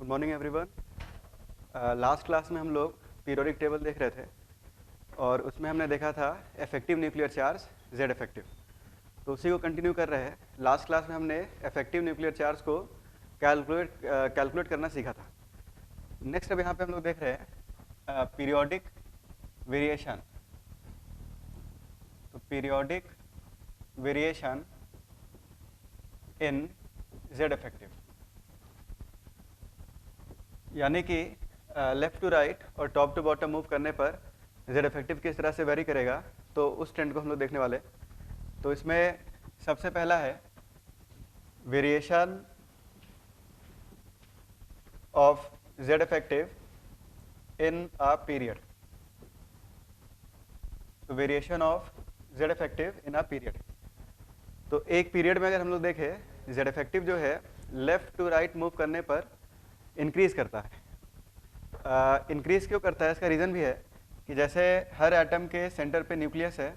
Good morning everyone. Last class में हम लोग पीरियोडिक टेबल देख रहे थे और उसमें हमने देखा था effective nuclear charge Z effective. तो उसी को कंटिन्यू कर रहे हैं। लास्ट क्लास में हमने इफेक्टिव न्यूक्लियर चार्ज को कैलकुलेट करना सीखा था। नेक्स्ट अब यहाँ पे हम लोग देख रहे हैं पीरियोडिक वेरिएशन। तो periodic variation in Z effective, यानी कि लेफ्ट टू राइट और टॉप टू बॉटम मूव करने पर जेड इफेक्टिव किस तरह से वेरी करेगा, तो उस ट्रेंड को हम लोग देखने वाले। तो इसमें सबसे पहला है variation of Z effective in a period. तो variation of Z effective in a period, तो एक पीरियड में अगर हम लोग देखें जेड इफेक्टिव जो है लेफ्ट टू राइट मूव करने पर इंक्रीज करता है। इंक्रीज क्यों करता है, इसका रीज़न भी है कि जैसे हर एटम के सेंटर पे न्यूक्लियस है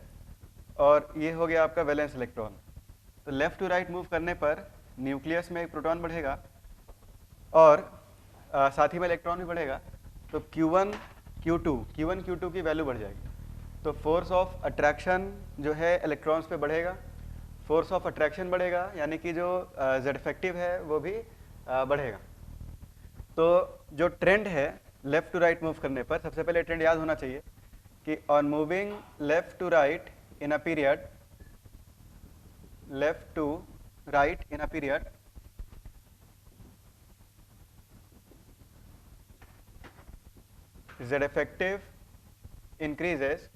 और ये हो गया आपका वैलेंस इलेक्ट्रॉन। तो लेफ्ट टू राइट मूव करने पर न्यूक्लियस में एक प्रोटॉन बढ़ेगा और साथ ही में इलेक्ट्रॉन भी बढ़ेगा। तो Q1 Q2 की वैल्यू बढ़ जाएगी। तो फोर्स ऑफ अट्रैक्शन जो है इलेक्ट्रॉन्स पे बढ़ेगा, फोर्स ऑफ अट्रैक्शन बढ़ेगा, यानी कि जो जेड इफेक्टिव है वो भी बढ़ेगा। तो जो ट्रेंड है लेफ्ट टू राइट मूव करने पर, सबसे पहले ट्रेंड याद होना चाहिए कि on moving left to right in a period, left to right in a period, Z effective increases,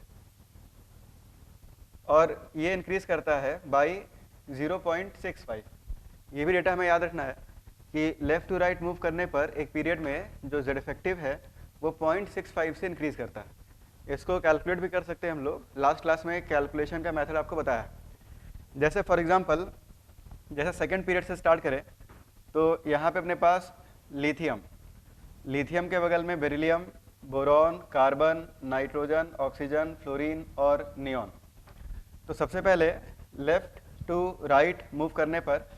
और ये इंक्रीज करता है बाई 0.65। ये भी डेटा हमें याद रखना है कि लेफ्ट टू राइट मूव करने पर एक पीरियड में जो जेड इफेक्टिव है वो 0.65 से इंक्रीज करता है। इसको कैलकुलेट भी कर सकते हैं हम लोग। लास्ट क्लास में कैलकुलेशन का मेथड आपको बताया। जैसे फॉर एग्जांपल, जैसे सेकंड पीरियड से स्टार्ट करें तो यहाँ पे अपने पास लिथियम, लिथियम के बगल में beryllium, boron, carbon, nitrogen, oxygen, fluorine और नियॉन। तो सबसे पहले लेफ्ट टू राइट मूव करने पर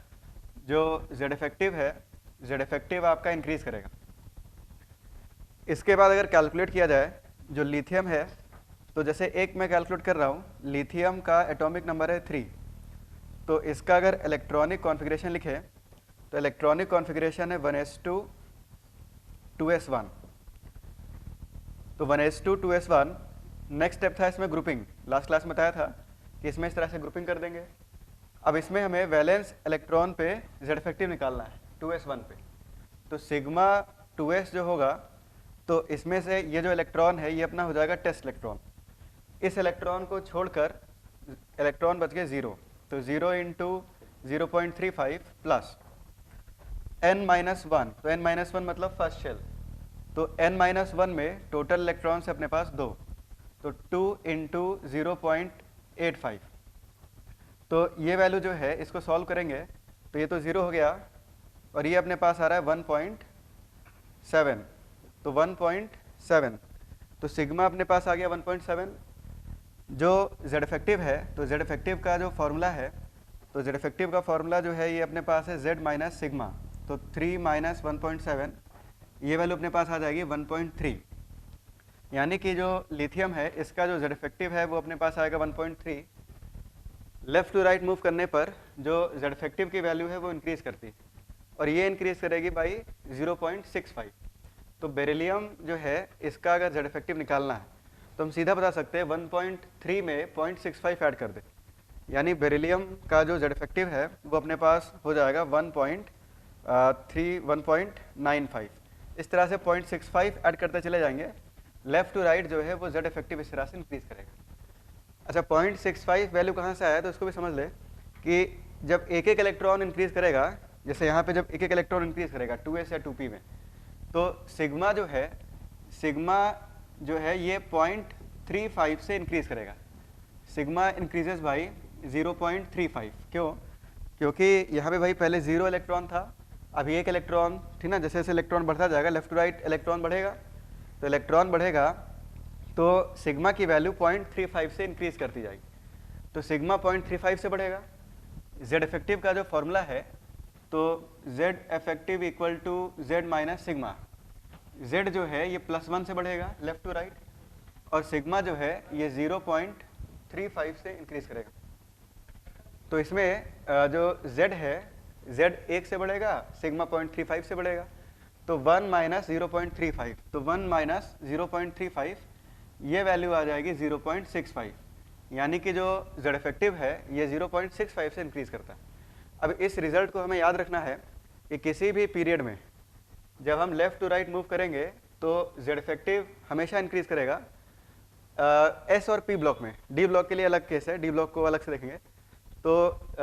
जो जेड इफेक्टिव है, जेड इफेक्टिव आपका इंक्रीज करेगा। इसके बाद अगर कैलकुलेट किया जाए जो लिथियम है, तो जैसे एक मैं कैलकुलेट कर रहा हूँ, लिथियम का एटॉमिक नंबर है 3। तो इसका अगर इलेक्ट्रॉनिक कॉन्फ़िगरेशन लिखें तो इलेक्ट्रॉनिक कॉन्फ़िगरेशन है 1s2 2s1। तो 1s2 2s1। नेक्स्ट स्टेप था इसमें ग्रुपिंग। लास्ट क्लास में बताया था कि इसमें इस तरह से ग्रुपिंग कर देंगे। अब इसमें हमें वैलेंस इलेक्ट्रॉन पे जेड इफेक्टिव निकालना है 2s1 पे। तो सिग्मा 2s जो होगा, तो इसमें से ये जो इलेक्ट्रॉन है ये अपना हो जाएगा टेस्ट इलेक्ट्रॉन। इस इलेक्ट्रॉन को छोड़कर इलेक्ट्रॉन बच गए 0। तो 0 इंटू 0.35 प्लस n-1। तो n-1 मतलब फर्स्ट शेल। तो n-1 में टोटल इलेक्ट्रॉन्स अपने पास 2। तो 2 इंटू 0.85। तो ये वैल्यू जो है इसको सॉल्व करेंगे तो ये तो 0 हो गया और ये अपने पास आ रहा है 1.7। तो 1.7, तो सिग्मा अपने पास आ गया 1.7। जो जेड इफेक्टिव है, तो जेड इफेक्टिव का जो फॉर्मूला है, तो जेड इफेक्टिव का फॉर्मूला जो है ये अपने पास है जेड माइनस सिग्मा। तो 3 माइनस 1.7, ये वैल्यू अपने पास आ जाएगी 1.3। यानी कि जो लिथियम है इसका जो जेड इफेक्टिव है वो अपने पास आएगा 1.3। लेफ्ट टू राइट मूव करने पर जो जेड इफेक्टिव की वैल्यू है वो इंक्रीज करती है और ये इंक्रीज करेगी बाई 0.65। तो बेरिलियम जो है इसका अगर जेड इफेक्टिव निकालना है तो हम सीधा बता सकते हैं 1.3 में 0.65 ऐड कर दे, यानी बेरिलियम का जो जेड इफेक्टिव है वो अपने पास हो जाएगा 1.95। इस तरह से 0.65 ऐड करते चले जाएंगे। लेफ्ट टू राइट जो है वो जेड इफेक्टिव इस तरह से इंक्रीज करेगा। अच्छा, 0.65 वैल्यू कहाँ से आया, तो इसको भी समझ ले कि जब एक एक इलेक्ट्रॉन इंक्रीज करेगा, जैसे यहाँ पे जब एक एक इलेक्ट्रॉन इंक्रीज करेगा 2s या 2p में, तो सिग्मा जो है, सिग्मा जो है ये 0.35 से इंक्रीज करेगा। Sigma increases by 0.35। क्यों? क्योंकि यहाँ पे भाई पहले 0 इलेक्ट्रॉन था, अभी एक इलेक्ट्रॉन, ठीक ना, जैसे जैसे इलेक्ट्रॉन बढ़ता जाएगा लेफ्ट टू राइट इलेक्ट्रॉन बढ़ेगा। तो इलेक्ट्रॉन बढ़ेगा तो सिग्मा की वैल्यू 0.35 से इंक्रीज करती जाएगी। तो सिग्मा 0.35 से बढ़ेगा। जेड इफेक्टिव का जो फॉर्मूला है तो z effective equal to z minus sigma. z जो है ये +1 से बढ़ेगा लेफ्ट टू राइट, और सिग्मा जो है ये 0.35 से इंक्रीज करेगा। तो इसमें जो z है, z 1 से बढ़ेगा, सिग्मा 0.35 से बढ़ेगा, तो 1 माइनस 0.35, तो 1 माइनस 0.35 ये वैल्यू आ जाएगी 0.65, यानी कि जो z इफेक्टिव है ये 0.65 से इंक्रीज करता है। अब इस रिजल्ट को हमें याद रखना है कि किसी भी पीरियड में जब हम लेफ्ट टू राइट मूव करेंगे तो z इफेक्टिव हमेशा इंक्रीज करेगा। S और P ब्लॉक में, D ब्लॉक के लिए अलग केस है, D ब्लॉक को अलग से देखेंगे। तो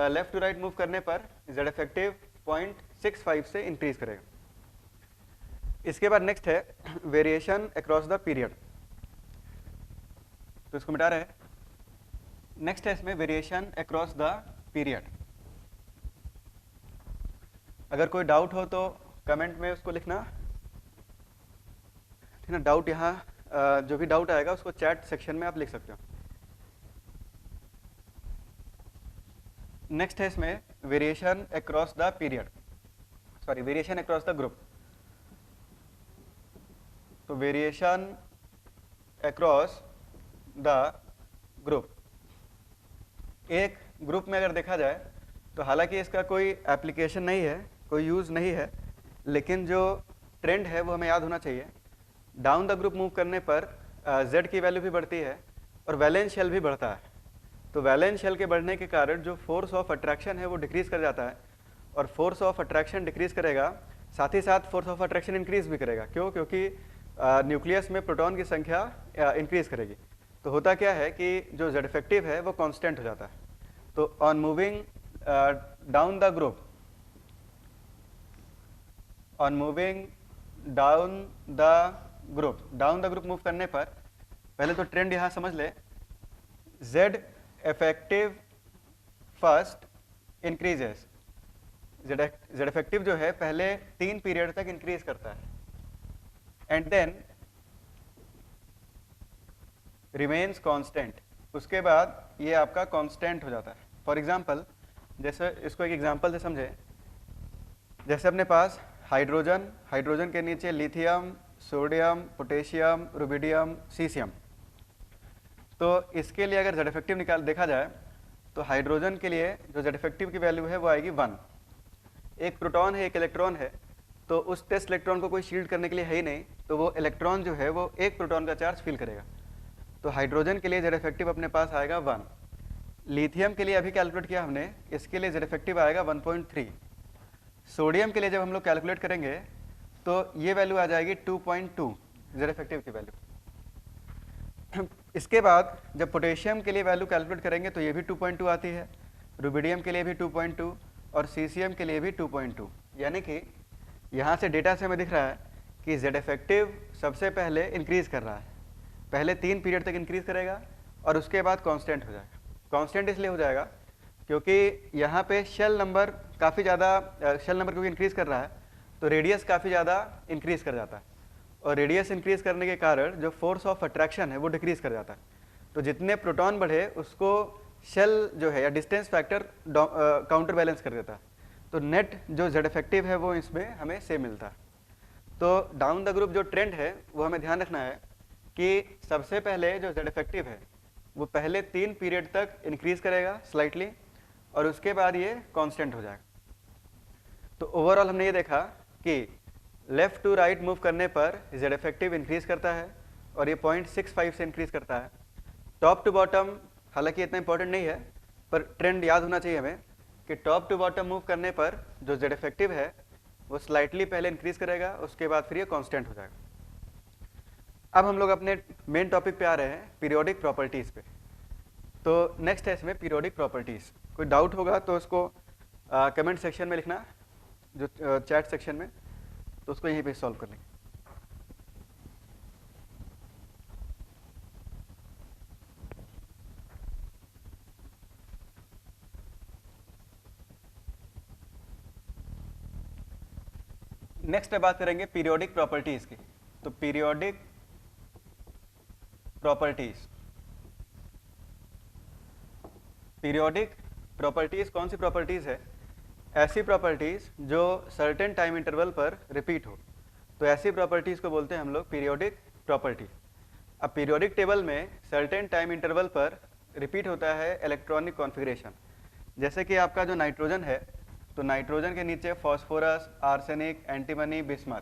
लेफ्ट टू राइट मूव करने पर z इफेक्टिव 0.65 से इंक्रीज करेगा। इसके बाद नेक्स्ट है वेरिएशन अक्रॉस द पीरियड, तो इसको मिटा रहे हैं। नेक्स्ट है इसमें वेरिएशन अक्रॉस द पीरियड। अगर कोई डाउट हो तो कमेंट में उसको लिखना, ठीक ना। डाउट यहाँ जो भी डाउट आएगा उसको चैट सेक्शन में आप लिख सकते हो। नेक्स्ट है इसमें variation across the period, sorry variation across the group. तो वेरिएशन अक्रॉस द ग्रुप, एक ग्रुप में अगर देखा जाए तो हालांकि इसका कोई एप्लीकेशन नहीं है, कोई यूज़ नहीं है, लेकिन जो ट्रेंड है वो हमें याद होना चाहिए। डाउन द ग्रुप मूव करने पर z की वैल्यू भी बढ़ती है और वैलेंस शेल भी बढ़ता है। तो वैलेंस शेल के बढ़ने के कारण जो फोर्स ऑफ अट्रैक्शन है वो डिक्रीज कर जाता है, और फोर्स ऑफ अट्रैक्शन डिक्रीज करेगा, साथ ही साथ फोर्स ऑफ अट्रैक्शन इंक्रीज भी करेगा। क्यों? क्योंकि न्यूक्लियस में प्रोटॉन की संख्या इंक्रीज करेगी। तो होता क्या है कि जो z इफेक्टिव है वो कांस्टेंट हो जाता है। तो on moving down the group, on moving down the group move करने पर पहले तो ट्रेंड यहाँ समझ ले, z effective first increases. z effective जो है पहले 3 पीरियड तक इंक्रीज करता है एंड देन रिमेन्स कांस्टेंट। उसके बाद ये आपका कांस्टेंट हो जाता है। फॉर एग्जांपल, जैसे इसको एक एग्जांपल से समझे, जैसे अपने पास हाइड्रोजन के नीचे lithium, sodium, potassium, rubidium, caesium. तो इसके लिए अगर z इफेक्टिव देखा जाए तो हाइड्रोजन के लिए जो z इफेक्टिव की वैल्यू है वो आएगी 1। एक प्रोटॉन है, एक इलेक्ट्रॉन है, तो उस टेस्ट इलेक्ट्रॉन को कोई शील्ड करने के लिए है ही नहीं, तो वो इलेक्ट्रॉन जो है वो एक प्रोटॉन का चार्ज फील करेगा। तो हाइड्रोजन के लिए z इफेक्टिव अपने पास आएगा 1। लिथियम के लिए अभी कैलकुलेट किया हमने, इसके लिए z इफेक्टिव आएगा 1.3। सोडियम के लिए जब हम लोग कैलकुलेट करेंगे तो ये वैल्यू आ जाएगी 2.2 z इफेक्टिव की वैल्यू। इसके बाद जब पोटेशियम के लिए वैल्यू कैलकुलेट करेंगे तो ये भी 2.2 आती है, रुबिडियम के लिए भी 2.2 और सीसियम के लिए भी 2.2। यानी कि यहाँ से डेटा से हमें दिख रहा है कि z इफेक्टिव सबसे पहले इंक्रीज कर रहा है, पहले 3 पीरियड तक इंक्रीज करेगा और उसके बाद कांस्टेंट हो जाएगा। कांस्टेंट इसलिए हो जाएगा क्योंकि यहाँ पे शेल नंबर काफ़ी ज़्यादा, शेल नंबर क्योंकि इंक्रीज कर रहा है तो रेडियस काफ़ी ज़्यादा इंक्रीज कर जाता है, और रेडियस इंक्रीज करने के कारण जो फोर्स ऑफ अट्रैक्शन है वो डिक्रीज कर जाता है। तो जितने प्रोटॉन बढ़े उसको शेल जो है या डिस्टेंस फैक्टर काउंटर बैलेंस कर देता है। तो नेट जो z इफेक्टिव है वो इसमें हमें सेम मिलता है। तो डाउन द ग्रुप जो ट्रेंड है वो हमें ध्यान रखना है कि सबसे पहले जो z इफेक्टिव है वो पहले 3 पीरियड तक इंक्रीज करेगा स्लाइटली, और उसके बाद ये कांस्टेंट हो जाएगा। तो ओवरऑल हमने ये देखा कि लेफ्ट टू राइट मूव करने पर z इफेक्टिव इंक्रीज करता है और ये 0.65 से इंक्रीज करता है। टॉप टू बॉटम हालांकि इतना इंपॉर्टेंट नहीं है, पर ट्रेंड याद होना चाहिए हमें कि टॉप टू बॉटम मूव करने पर जो z इफेक्टिव है वो स्लाइटली पहले इंक्रीज करेगा, उसके बाद फिर ये कांस्टेंट हो जाएगा। अब हम लोग अपने मेन टॉपिक पे आ रहे हैं, पीरियोडिक प्रॉपर्टीज़ पे। तो नेक्स्ट है इसमें पीरियोडिक प्रॉपर्टीज़। कोई डाउट होगा तो उसको कमेंट सेक्शन में लिखना, जो चैट सेक्शन में, तो उसको यहीं पे सॉल्व कर लेंगे। नेक्स्ट बात करेंगे पीरियोडिक प्रॉपर्टीज़ की। तो पीरियोडिक प्रॉपर्टीज़ कौन सी प्रॉपर्टीज़ है ऐसी प्रॉपर्टीज़ जो सर्टेन टाइम इंटरवल पर रिपीट हो, तो ऐसी प्रॉपर्टीज़ को बोलते हैं हम लोग पीरियोडिक प्रॉपर्टी। अब पीरियोडिक टेबल में सर्टेन टाइम इंटरवल पर रिपीट होता है इलेक्ट्रॉनिक कॉन्फ़िगरेशन। जैसे कि आपका जो नाइट्रोजन है, तो नाइट्रोजन के नीचे फॉस्फोरस, आर्सेनिक, एंटीमनी, बिस्मथ,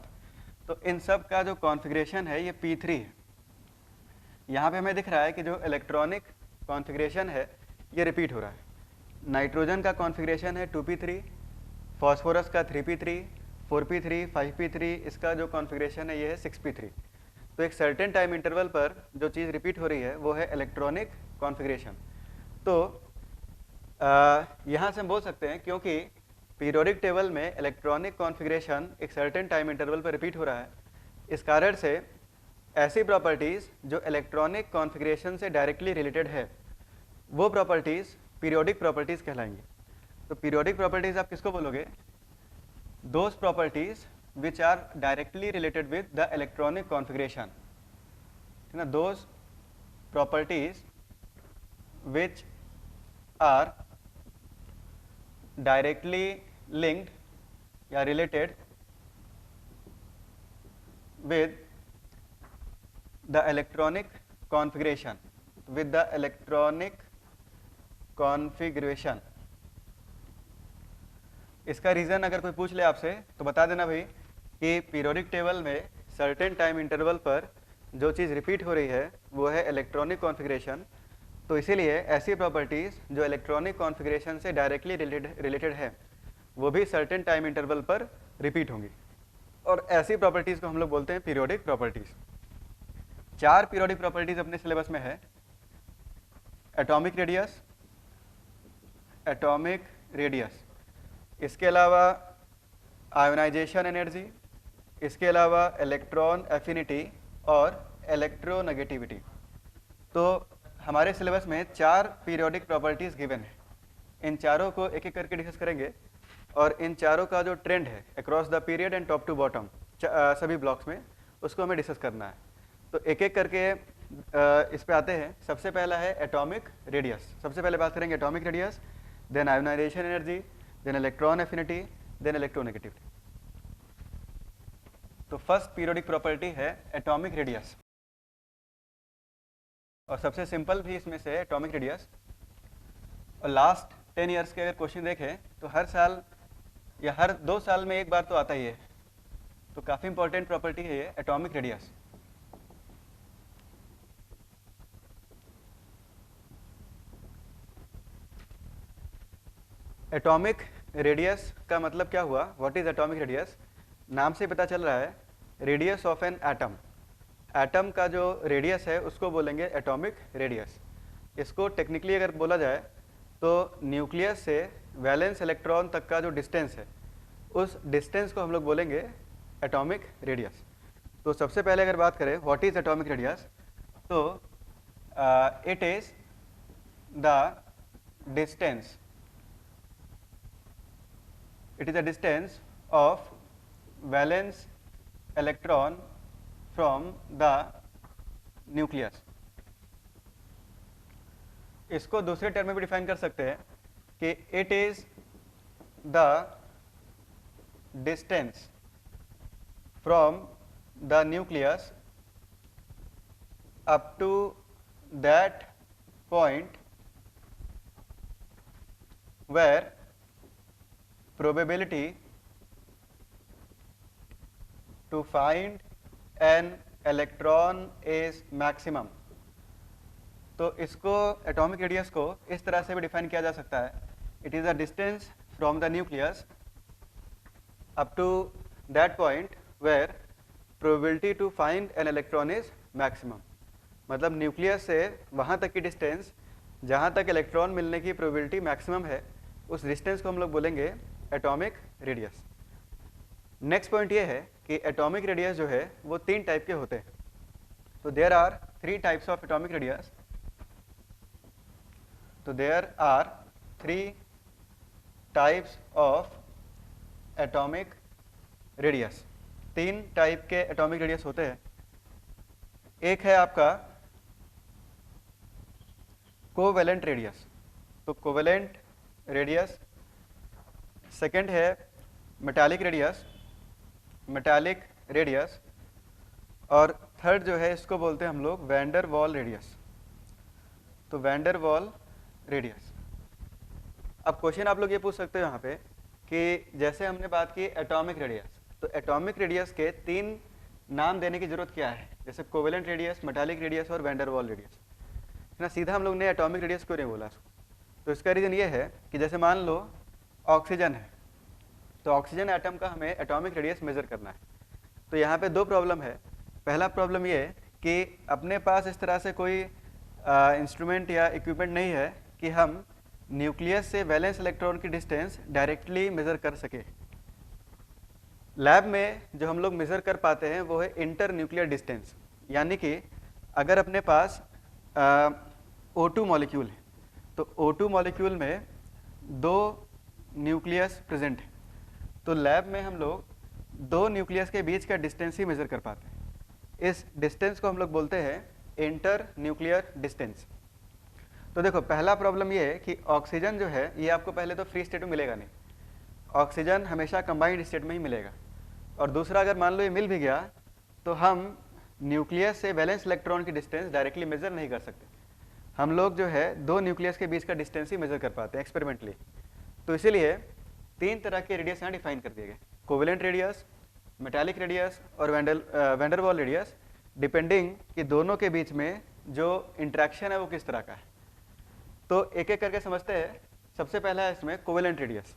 तो इन सब का जो कॉन्फ़िगरेशन है ये P3 है। यहाँ पे हमें दिख रहा है कि जो इलेक्ट्रॉनिक कॉन्फ़िगरेशन है ये रिपीट हो रहा है। नाइट्रोजन का कॉन्फ़िगरेशन है 2p3, फॉस्फोरस का 3p3, 4p3, 5p3, इसका जो कॉन्फ़िगरेशन है ये है 6p3। तो एक सर्टेन टाइम इंटरवल पर जो चीज़ रिपीट हो रही है वो है इलेक्ट्रॉनिक कॉन्फ़िगरेशन। तो यहाँ से हम बोल सकते हैं क्योंकि पीरियोडिक टेबल में इलेक्ट्रॉनिक कॉन्फ़िगरेशन एक सर्टेन टाइम इंटरवल पर रिपीट हो रहा है, इस कारण से ऐसी प्रॉपर्टीज़ जो इलेक्ट्रॉनिक कॉन्फ़िगरेशन से डायरेक्टली रिलेटेड है वो प्रॉपर्टीज़ पीरियोडिक प्रॉपर्टीज़ कहलाएंगी। तो पीरियोडिक प्रॉपर्टीज़ आप किसको बोलोगे? Those properties which are directly related with the electronic configuration, है ना? those properties which are directly linked या related with the electronic configuration, with the electronic configuration। इसका रीज़न अगर कोई पूछ ले आपसे तो बता देना भाई कि पीरियोडिक टेबल में सर्टेन टाइम इंटरवल पर जो चीज़ रिपीट हो रही है वो है इलेक्ट्रॉनिक कॉन्फ़िगरेशन। तो इसीलिए ऐसी प्रॉपर्टीज़ जो इलेक्ट्रॉनिक कॉन्फ़िगरेशन से डायरेक्टली रिलेटेड है वो भी सर्टेन टाइम इंटरवल पर रिपीट होंगी, और ऐसी प्रॉपर्टीज़ को हम लोग बोलते हैं पीरियोडिक प्रॉपर्टीज़। 4 पीरियोडिक प्रॉपर्टीज़ अपने सिलेबस में है। एटॉमिक रेडियस, इसके अलावा आयोनाइजेशन एनर्जी, इसके अलावा इलेक्ट्रॉन एफिनिटी और इलेक्ट्रोनेगेटिविटी। तो हमारे सिलेबस में 4 पीरियोडिक प्रॉपर्टीज़ गिवन है। इन चारों को एक एक करके डिस्कस करेंगे और इन चारों का जो ट्रेंड है across the period and top to bottom सभी ब्लॉक्स में, उसको हमें डिस्कस करना है। तो एक एक करके इस पे आते हैं। सबसे पहला है एटॉमिक रेडियस। सबसे पहले बात करेंगे atomic radius, then ionization energy, then electron affinity, then electronegativity. तो फर्स्ट पीरियोडिक प्रॉपर्टी है एटॉमिक रेडियस, और सबसे सिंपल भी इसमें से एटॉमिक रेडियस। और लास्ट 10 ईयर्स के अगर क्वेश्चन देखें तो हर साल या हर 2 साल में एक बार तो आता ही है। तो काफ़ी इंपॉर्टेंट प्रॉपर्टी है ये एटॉमिक रेडियस। एटॉमिक रेडियस का मतलब क्या हुआ? What is atomic radius? नाम से पता चल रहा है radius of an atom. Atom का जो रेडियस है उसको बोलेंगे एटॉमिक रेडियस। इसको टेक्निकली अगर बोला जाए तो न्यूक्लियस से वैलेंस इलेक्ट्रॉन तक का जो डिस्टेंस है उस डिस्टेंस को हम लोग बोलेंगे एटॉमिक रेडियस। तो सबसे पहले अगर बात करें व्हाट इज एटॉमिक रेडियस, तो it is the distance, it is a distance of valence electron from the nucleus। इसको दूसरे टर्म में भी डिफाइन कर सकते हैं कि it is the distance from the nucleus up to that point where probability to find an electron is maximum। तो इसको एटॉमिक रेडियस को इस तरह से भी डिफाइन किया जा सकता है, it is a distance from the nucleus up to that point where probability to find an electron is maximum. मतलब न्यूक्लियस से वहाँ तक की डिस्टेंस जहाँ तक इलेक्ट्रॉन मिलने की प्रोबेबिलिटी मैक्सिमम है, उस डिस्टेंस को हम लोग बोलेंगे एटॉमिक रेडियस। नेक्स्ट पॉइंट ये है कि एटॉमिक रेडियस जो है वो 3 टाइप के होते हैं। तो there are 3 types of atomic radius. तो there are 3 types of atomic radius. 3 type के एटॉमिक रेडियस होते हैं। एक है आपका कोवेलेंट रेडियस। तो कोवेलेंट रेडियस सेकंड है मेटालिक रेडियस, और थर्ड जो है इसको बोलते हैं हम लोग वैंडर वॉल रेडियस। तो वैंडर वॉल रेडियस। अब क्वेश्चन आप लोग ये पूछ सकते हो यहाँ पे कि जैसे हमने बात की एटॉमिक रेडियस, तो एटॉमिक रेडियस के 3 नाम देने की जरूरत क्या है, जैसे कोवेलेंट रेडियस, मेटालिक रेडियस और वैंडर वॉल रेडियस ना। सीधा हम लोग ने एटॉमिक रेडियस क्यों नहीं बोला इसको? तो इसका रीज़न ये है कि जैसे मान लो ऑक्सीजन है, तो ऑक्सीजन एटम का हमें एटॉमिक रेडियस मेजर करना है। तो यहाँ पे 2 प्रॉब्लम है। पहला प्रॉब्लम ये है कि अपने पास इस तरह से कोई इंस्ट्रूमेंट या इक्विपमेंट नहीं है कि हम न्यूक्लियस से वैलेंस इलेक्ट्रॉन की डिस्टेंस डायरेक्टली मेज़र कर सके। लैब में जो हम लोग मेज़र कर पाते हैं वो है इंटर न्यूक्लियर डिस्टेंस, यानी कि अगर अपने पास O2 मॉलिक्यूल है, तो O2 मॉलिक्यूल में 2 न्यूक्लियस प्रेजेंट है, तो लैब में हम लोग 2 न्यूक्लियस के बीच का डिस्टेंस ही मेज़र कर पाते हैं। इस डिस्टेंस को हम लोग बोलते हैं इंटर न्यूक्लियर डिस्टेंस। तो देखो, पहला प्रॉब्लम ये है कि ऑक्सीजन जो है ये आपको पहले तो फ्री स्टेट में मिलेगा नहीं, ऑक्सीजन हमेशा कंबाइंड स्टेट में ही मिलेगा। और दूसरा, अगर मान लो ये मिल भी गया तो हम न्यूक्लियस से वैलेंस इलेक्ट्रॉन की डिस्टेंस डायरेक्टली मेजर नहीं कर सकते। हम लोग जो है 2 न्यूक्लियस के बीच का डिस्टेंस ही मेजर कर पाते हैं एक्सपेरिमेंटली। तो इसीलिए 3 तरह के रेडियस यहाँ डिफाइन कर दिए गए, कोवेलेंट रेडियस, मेटालिक रेडियस और वैंडर वॉल रेडियस, डिपेंडिंग कि दोनों के बीच में जो इंटरेक्शन है वो किस तरह का है। तो एक एक करके समझते हैं। सबसे पहला है इसमें कोवेलेंट रेडियस।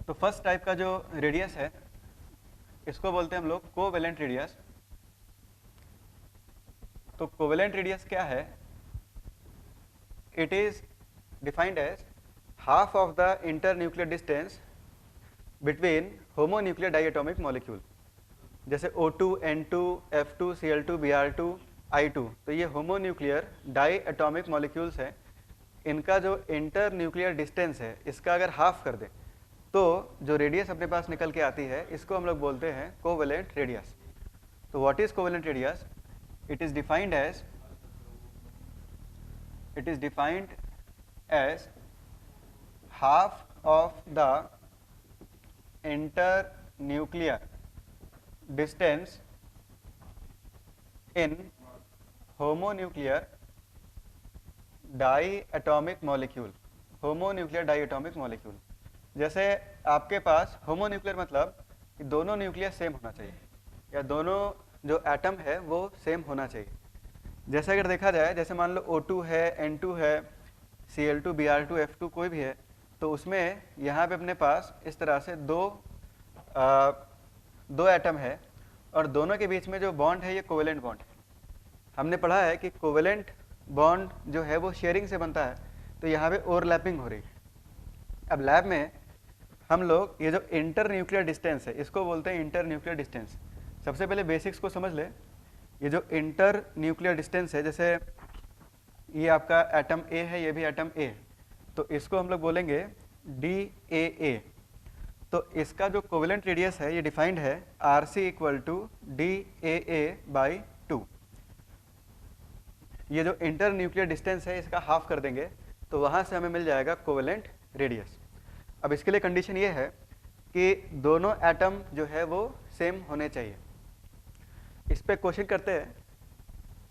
तो फर्स्ट टाइप का जो रेडियस है इसको बोलते हैं हम लोग कोवेलेंट रेडियस। तो कोवेलेंट रेडियस क्या है? It is defined as half of the internuclear distance between homonuclear diatomic molecule, जैसे O2, N2, F2, Cl2, Br2, I2। तो ये होमोन्यूक्लियर डाइएटॉमिक मॉलिक्यूल्स हैं, इनका जो इंटरन्यूक्लियर डिस्टेंस है इसका अगर हाफ कर दें तो जो रेडियस अपने पास निकल के आती है इसको हम लोग बोलते हैं कोवेलेंट रेडियस। तो what is covalent radius? It is defined as half of the internuclear distance in homonuclear diatomic molecule। homonuclear diatomic molecule, जैसे आपके पास होमोन्यूक्लियर मतलब कि दोनों न्यूक्लियस सेम होना चाहिए या दोनों जो एटम है वो सेम होना चाहिए। जैसे अगर देखा जाए, जैसे मान लो O2 है, N2 है, Cl2, Br2, F2 कोई भी है, तो उसमें यहाँ पे अपने पास इस तरह से दो एटम है और दोनों के बीच में जो बॉन्ड है ये कोवेलेंट बॉन्ड है। हमने पढ़ा है कि कोवेलेंट बॉन्ड जो है वो शेयरिंग से बनता है, तो यहाँ पे ओवरलैपिंग हो रही है। अब लैब में हम लोग ये जो इंटर न्यूक्लियर डिस्टेंस है इसको बोलते हैं इंटर न्यूक्लियर डिस्टेंस। सबसे पहले बेसिक्स को समझ ले। ये जो इंटर न्यूक्लियर डिस्टेंस है, जैसे ये आपका एटम ए है, ये भी एटम ए है, तो इसको हम लोग बोलेंगे DAA। तो इसका जो कोवेलेंट रेडियस है ये डिफाइंड है RC इक्वल टू DAA/2। ये जो इंटर न्यूक्लियर डिस्टेंस है इसका हाफ कर देंगे तो वहाँ से हमें मिल जाएगा कोवेलेंट रेडियस। अब इसके लिए कंडीशन ये है कि दोनों एटम जो है वो सेम होने चाहिए। इस पे क्वेश्चन करते हैं।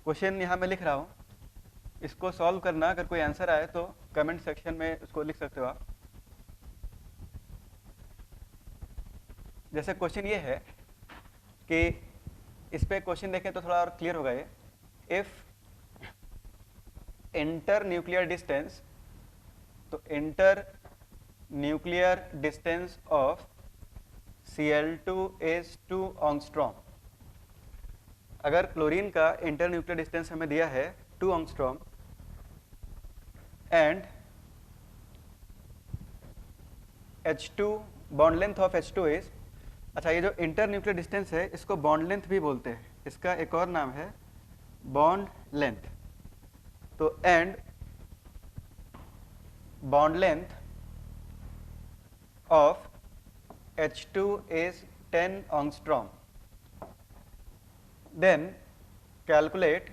क्वेश्चन यहाँ मैं लिख रहा हूँ, इसको सॉल्व करना, अगर कोई आंसर आए तो कमेंट सेक्शन में उसको लिख सकते हो आप। जैसे क्वेश्चन ये है कि इस पे क्वेश्चन देखें तो थोड़ा और क्लियर होगा ये। इफ इंटर न्यूक्लियर डिस्टेंस, तो inter nuclear distance of Cl2 is 2 angstrom. अगर क्लोरीन का इंटर न्यूक्लियर डिस्टेंस हमें दिया है 2 angstrom and H2 bond length of H2 is, अच्छा ये जो इंटर न्यूक्लियर डिस्टेंस है इसको बॉन्ड लेंथ भी बोलते हैं, इसका एक और नाम है बॉन्ड लेंथ। तो and bond length of H2 is 10 angstrom, then calculate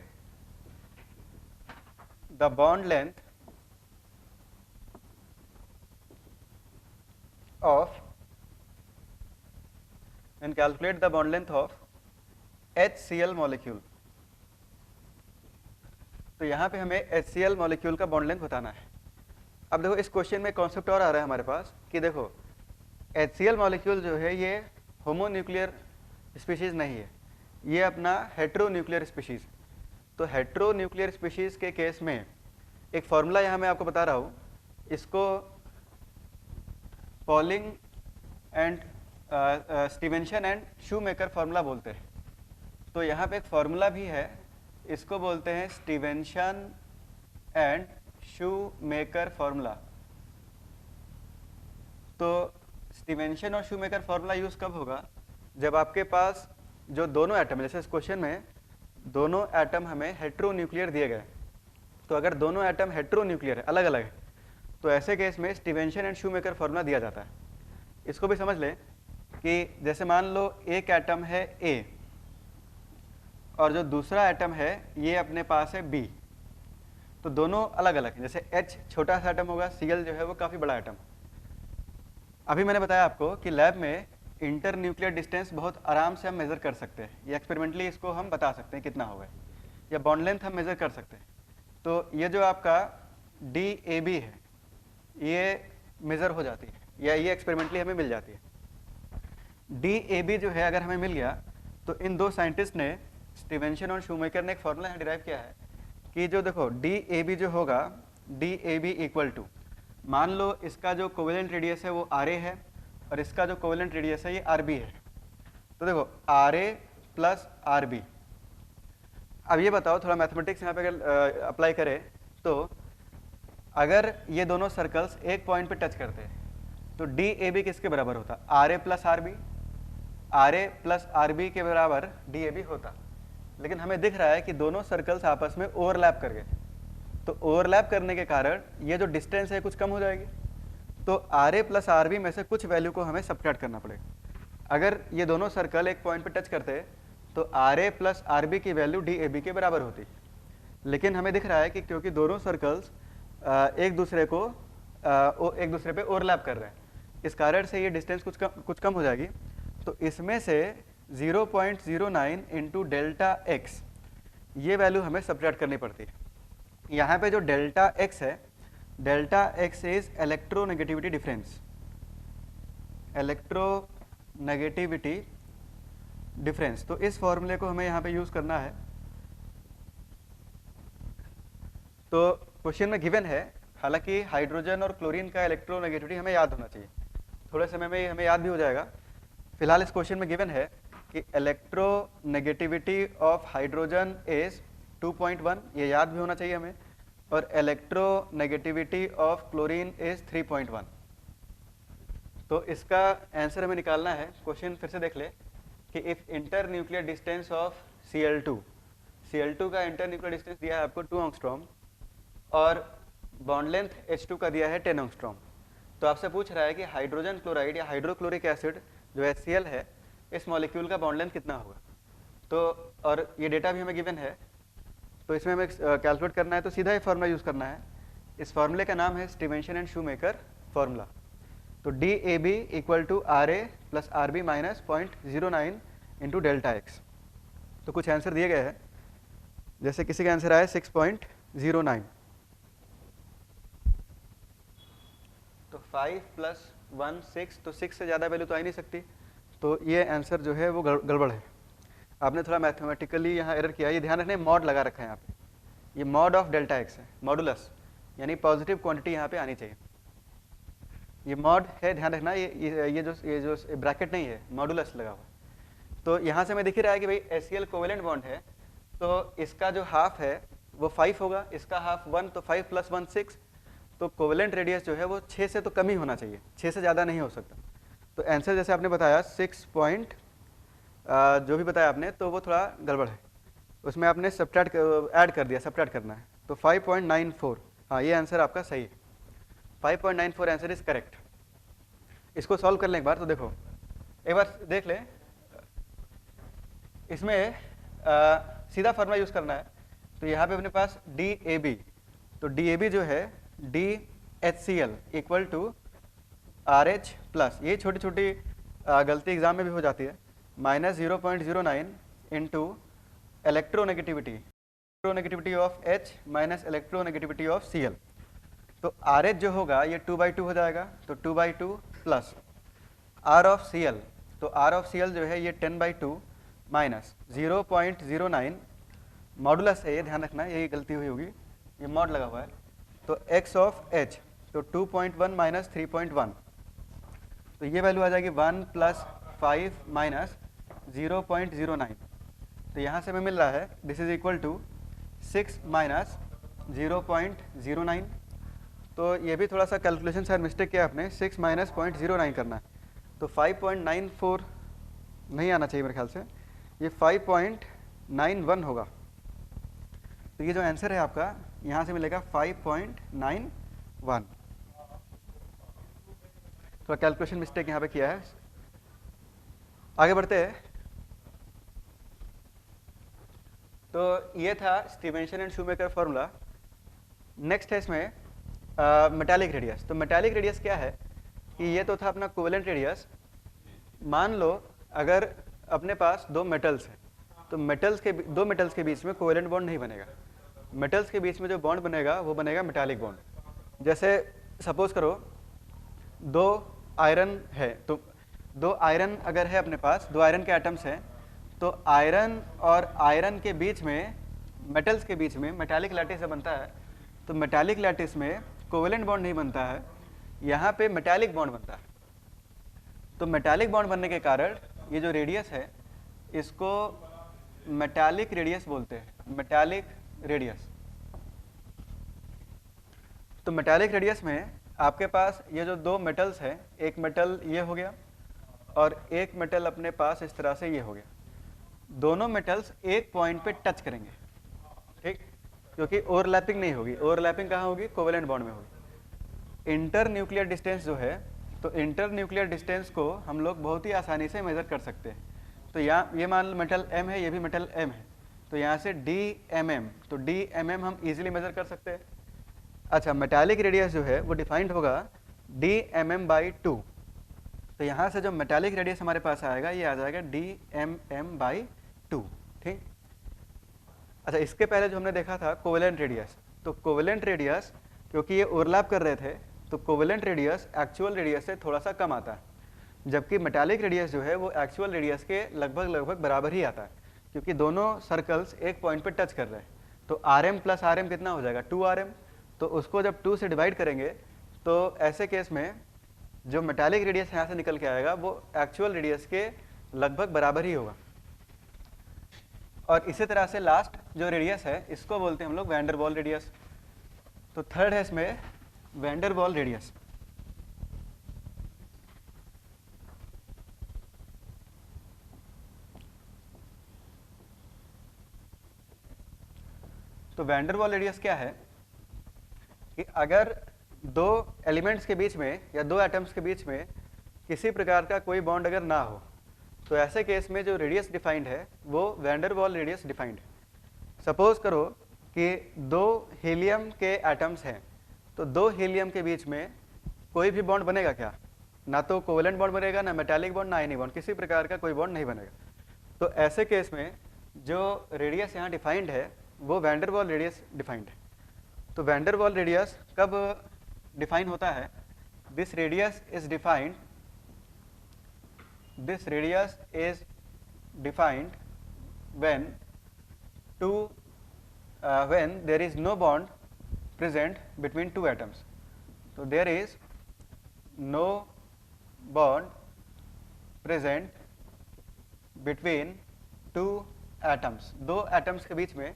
the bond length of and calculate the bond length of HCl molecule। तो यहाँ पे हमें HCl मॉलिक्यूल का बॉन्ड लेंथ बताना है। अब देखो इस क्वेश्चन में कॉन्सेप्ट और आ रहा है हमारे पास कि देखो HCl मॉलिक्यूल जो है ये होमोन्यूक्लियर स्पीशीज नहीं है, ये अपना हेट्रोन्यूक्लियर स्पीशीज। तो हेट्रोन्यूक्लियर स्पीशीज के केस में एक फॉर्मूला यहाँ मैं आपको बता रहा हूँ, इसको polling and Stevenson and Shoemaker formula बोलते हैं। तो यहाँ पे एक फार्मूला भी है, इसको बोलते हैं स्टीवेंसन एंड शूमेकर फार्मूला। तो स्टीवेंसन और शूमेकर फार्मूला यूज कब होगा, जब आपके पास जो दोनों एटम, जैसे इस क्वेश्चन में दोनों एटम हमें हेट्रोन्यूक्लियर दिए गए। तो अगर दोनों एटम हेट्रोन्यूक्लियर है, अलग अलग है, तो ऐसे केस में स्टीवेंसन एंड शूमेकर फार्मूला दिया जाता है। इसको भी समझ लें कि जैसे मान लो एक एटम है A और जो दूसरा एटम है ये अपने पास है B, तो दोनों अलग अलग हैं। जैसे H छोटा सा एटम होगा, Cl जो है वो काफ़ी बड़ा एटम। अभी मैंने बताया आपको कि लैब में इंटर न्यूक्लियर डिस्टेंस बहुत आराम से हम मेज़र कर सकते हैं, या एक्सपेरिमेंटली इसको हम बता सकते हैं कितना होगा, या बॉन्ड लेंथ हम मेज़र कर सकते हैं। तो ये जो आपका DAB है ये मेज़र हो जाती है, या ये एक्सपेरिमेंटली हमें मिल जाती है। DAB जो है अगर हमें मिल गया, तो इन दो साइंटिस्ट ने, स्टीवेंसन और शूमेकर ने एक फॉर्मूला यहाँ डिराइव किया है कि जो देखो DAB जो होगा, DAB इक्वल टू, मान लो इसका जो कोवेलेंट रेडियस है वो RA है और इसका जो कोवेलेंट रेडियस है ये RB है। तो देखो RA प्लस RB। अब ये बताओ, थोड़ा मैथमेटिक्स यहाँ पे अगर अप्लाई करें तो अगर ये दोनों सर्कल्स एक पॉइंट पे टच करते हैं तो DAB किसके बराबर होता, RA plus RB। RA plus RB के बराबर DAB होता, लेकिन हमें दिख रहा है कि दोनों सर्कल्स आपस में ओवरलैप कर गए। तो ओवरलैप करने के कारण ये जो डिस्टेंस है कुछ कम हो जाएगी। तो RA प्लस RB में से कुछ वैल्यू को हमें सब्ट्रैक्ट करना पड़ेगा। अगर ये दोनों सर्कल एक पॉइंट पे टच करते तो RA प्लस RB की वैल्यू DAB के बराबर होती, लेकिन हमें दिख रहा है कि क्योंकि दोनों सर्कल्स एक दूसरे पे ओवरलैप कर रहे हैं, इस कारण से ये डिस्टेंस कुछ कम हो जाएगी। तो इसमें से 0.09 इंटू डेल्टा एक्स ये वैल्यू हमें सब्ट्रैक्ट करनी पड़ती है। यहाँ पे जो डेल्टा एक्स है, delta x is electronegativity difference, electronegativity difference. तो इस फॉर्मूले को हमें यहाँ पे यूज करना है। तो क्वेश्चन में गिवन है, हालांकि हाइड्रोजन और क्लोरीन का इलेक्ट्रोनेगेटिविटी हमें याद होना चाहिए, थोड़े समय में हमें याद भी हो जाएगा। फिलहाल इस क्वेश्चन में गिवन है कि इलेक्ट्रोनेगेटिविटी ऑफ हाइड्रोजन इज 2.1, ये याद भी होना चाहिए हमें, और इलेक्ट्रोनेगेटिविटी ऑफ क्लोरीन इज 3.1। तो इसका आंसर हमें निकालना है। क्वेश्चन फिर से देख ले कि if inter nuclear distance of Cl2 का इंटर न्यूक्लियर डिस्टेंस दिया है आपको 2 एंगस्ट्रॉम और बॉन्ड लेंथ H2 का दिया है 10 एंगस्ट्रॉम। तो आपसे पूछ रहा है कि हाइड्रोजन क्लोराइड या हाइड्रोक्लोरिक एसिड जो HCl है, इस मॉलिक्यूल का बॉन्ड लेंथ कितना होगा। तो और ये डेटा भी हमें गिवन है, तो इसमें हमें कैलकुलेट करना है, तो सीधा ही फार्मूला यूज़ करना है। इस फार्मूले का नाम है स्टीवेंसन एंड शूमेकर फार्मूला। तो DAB equal to RA plus RB minus 0.09 into delta X. तो कुछ आंसर दिए गए हैं, जैसे किसी का आंसर आया 6.09, तो 5 प्लस 1 6, तो 6 से ज़्यादा वैल्यू तो आ ही नहीं सकती। तो ये आंसर जो है वो गड़बड़ है। आपने थोड़ा मैथमेटिकली यहाँ एरर किया, ये ध्यान रखना, मॉड लगा रखा है यहाँ पे, ये मॉड ऑफ डेल्टा एक्स है, मॉडुलस, यानी पॉजिटिव क्वांटिटी यहाँ पे आनी चाहिए। ये मॉड है, ध्यान रखना, ये जो ब्रैकेट नहीं है, मॉडुलस लगा हुआ। तो यहाँ से हमें दिख ही रहा है कि भाई HCl कोवेलेंट बॉन्ड है, तो इसका जो हाफ है वो 5 होगा, इसका हाफ 1, तो 5 प्लस 1 6। तो कोवेलेंट रेडियस जो है वो 6 से तो कम ही होना चाहिए, 6 से ज़्यादा नहीं हो सकता। तो आंसर जैसे आपने बताया 6 पॉइंट जो भी बताया आपने, तो वो थोड़ा गड़बड़ है, उसमें आपने सब्ट्रैक्ट ऐड कर दिया, सब्ट्रैक्ट करना है। तो 5.94, हाँ ये आंसर आपका सही है, 5.94 आंसर इज करेक्ट। इसको सॉल्व कर लें एक बार, तो देखो एक बार देख लें, इसमें सीधा फार्मूला यूज़ करना है। तो यहाँ पे अपने पास DAB, तो DAB जो है DHCl equal to RH plus, ये छोटी छोटी गलती एग्जाम में भी हो जाती है, -0.09 into electronegativity of H minus electronegativity of Cl। तो RH जो होगा ये 2/2 हो जाएगा, तो 2/2 प्लस R ऑफ Cl, तो R ऑफ Cl जो है ये 10/2 माइनस 0.09 मॉडुलस है, ये ध्यान रखना, यही गलती हुई होगी, ये मॉड लगा हुआ है, तो X ऑफ H, तो 2.1 माइनस 3.1, तो ये वैल्यू आ जाएगी 1 प्लस 5 माइनस 0.09, तो यहाँ से हमें मिल रहा है this is equal to 6 minus 0.09, तो ये भी थोड़ा सा कैलकुलेशन शायद मिस्टेक किया आपने, 6 माइनस 0.09 करना है, तो 5.94 नहीं आना चाहिए मेरे ख्याल से, ये 5.91 होगा, तो ये जो आंसर है आपका यहाँ से मिलेगा 5.91। थोड़ा कैलकुलेशन मिस्टेक यहाँ पे किया है। आगे बढ़ते हैं। तो ये था Stevenson and shoemaker formula. Next है इसमें मेटालिक रेडियस। तो मेटालिक रेडियस क्या है कि ये तो था अपना कोवेलेंट रेडियस। मान लो अगर अपने पास दो मेटल्स हैं, तो दो मेटल्स के बीच में कोवेलेंट बॉन्ड नहीं बनेगा। मेटल्स के बीच में जो बॉन्ड बनेगा वो बनेगा मेटालिक बॉन्ड। जैसे सपोज करो दो आयरन है, तो दो आयरन अगर है अपने पास, दो आयरन के एटम्स हैं, तो आयरन और आयरन के बीच में, मेटल्स के बीच में मेटालिक लैटिस से बनता है। तो मेटालिक लैटिस में कोवेलेंट बॉन्ड नहीं बनता है, यहाँ पे मेटालिक बॉन्ड बनता है। तो मेटालिक बॉन्ड बनने के कारण ये जो रेडियस है इसको मेटालिक रेडियस बोलते हैं, मेटालिक रेडियस। तो मेटालिक रेडियस में आपके पास ये जो दो मेटल्स हैं, एक मेटल ये हो गया और एक मेटल अपने पास इस तरह से ये हो गया, दोनों मेटल्स एक पॉइंट पे टच करेंगे, ठीक, क्योंकि ओवरलैपिंग नहीं होगी। ओवरलैपिंग कहाँ होगी? कोवेलेंट बॉन्ड में होगी। इंटर न्यूक्लियर डिस्टेंस जो है, तो इंटर न्यूक्लियर डिस्टेंस को हम लोग बहुत ही आसानी से मेजर कर सकते हैं। तो यहाँ ये मान लो मेटल M है, ये भी मेटल M है, तो यहाँ से DMM, तो DMM हम इजीली मेजर कर सकते हैं। अच्छा, मेटालिक रेडियस जो है वो डिफाइंड होगा DMM/2। तो यहाँ से जो मेटालिक रेडियस हमारे पास आएगा ये आ जाएगा DMM/2, ठीक। अच्छा, इसके पहले जो हमने देखा था कोवेलेंट रेडियस, तो कोवेलेंट रेडियस क्योंकि ये ओवरलैप कर रहे थे, तो कोवेलेंट रेडियस एक्चुअल रेडियस से थोड़ा सा कम आता है, जबकि मेटालिक रेडियस जो है वो एक्चुअल रेडियस के लगभग बराबर ही आता है, क्योंकि दोनों सर्कल्स एक पॉइंट पे टच कर रहे हैं। तो RM प्लस RM कितना हो जाएगा? 2RM। तो उसको जब 2 से डिवाइड करेंगे तो ऐसे केस में जो मेटालिक रेडियस यहाँ से निकल के आएगा वो एक्चुअल रेडियस के लगभग बराबर ही होगा। और इसी तरह से लास्ट जो रेडियस है इसको बोलते हैं हम लोग वैन डर वाल रेडियस। तो थर्ड है इसमें वैन डर वाल रेडियस। तो वैन डर वाल रेडियस क्या है कि अगर दो एलिमेंट्स के बीच में या दो एटम्स के बीच में किसी प्रकार का कोई बॉन्ड अगर ना हो, तो ऐसे केस में जो रेडियस डिफाइंड है वो वैन डर वाल रेडियस डिफाइंड है। सपोज करो कि दो हीलियम के एटम्स हैं, तो दो हीलियम के बीच में कोई भी बॉन्ड बनेगा क्या? ना तो कोवेलेंट बॉन्ड बनेगा, ना मेटालिक बॉन्ड, ना आयनिक बॉन्ड, किसी प्रकार का कोई बॉन्ड नहीं बनेगा। तो ऐसे केस में जो रेडियस यहाँ डिफाइंड है वो वैन डर वाल रेडियस डिफाइंड है। तो वैन डर वाल रेडियस कब डिफाइन होता है? This radius is defined when there is no bond present between two atoms. So there is no bond present between two atoms. दो एटम्स के बीच में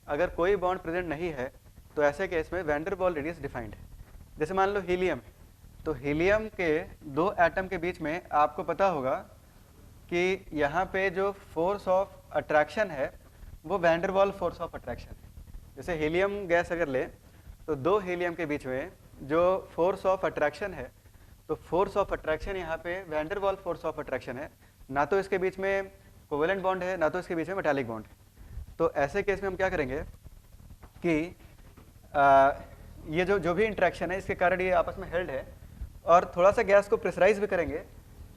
अगर कोई बॉन्ड प्रेजेंट नहीं है तो ऐसे केस में वैन डर वाल रेडियस डिफाइंड है। जैसे मान लो हीलियम, तो हीलियम के दो एटम के बीच में आपको पता होगा कि यहाँ पे जो फोर्स ऑफ अट्रैक्शन है वो वैन डर वाल फोर्स ऑफ अट्रैक्शन है। जैसे हीलियम गैस अगर ले तो दो हीलियम के बीच में जो फोर्स ऑफ अट्रैक्शन है, तो फोर्स ऑफ अट्रैक्शन यहाँ पे वैन डर वाल फोर्स ऑफ अट्रैक्शन है, ना तो इसके बीच में कोवेलेंट बॉन्ड है, ना तो इसके बीच में मेटालिक बॉन्ड है। तो ऐसे केस में हम क्या करेंगे कि ये जो भी इंटरेक्शन है इसके कारण ये आपस में हेल्ड है, और थोड़ा सा गैस को प्रेशराइज भी करेंगे।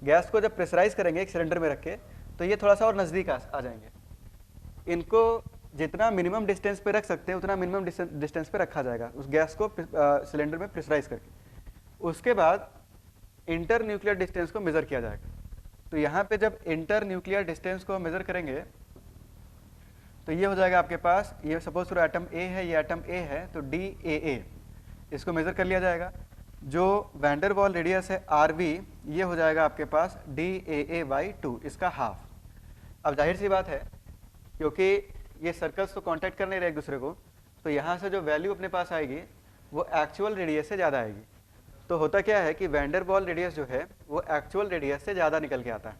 गैस को जब प्रेशराइज करेंगे एक सिलेंडर में रख के, तो ये थोड़ा सा और नज़दीक आ जाएंगे। इनको जितना मिनिमम डिस्टेंस पे रख सकते हैं उतना मिनिमम डिस्टेंस पे रखा जाएगा उस गैस को सिलेंडर में प्रेशराइज करके। उसके बाद इंटर न्यूक्लियर डिस्टेंस को मेज़र किया जाएगा। तो यहाँ पे जब इंटर न्यूक्लियर डिस्टेंस को मेज़र करेंगे तो ये हो जाएगा आपके पास, ये सपोज करो एटम ए है, ये एटम ए है, तो DAA इसको मेज़र कर लिया जाएगा। जो वैंडर वॉल रेडियस है RV, ये हो जाएगा आपके पास DAA/2, इसका हाफ। अब जाहिर सी बात है, क्योंकि ये सर्कल्स तो कांटेक्ट कर नहीं रहे एक दूसरे को, तो यहाँ से जो वैल्यू अपने पास आएगी वो एक्चुअल रेडियस से ज़्यादा आएगी। तो होता क्या है कि वैंडर वॉल रेडियस जो है वो एक्चुअल रेडियस से ज़्यादा निकल के आता है।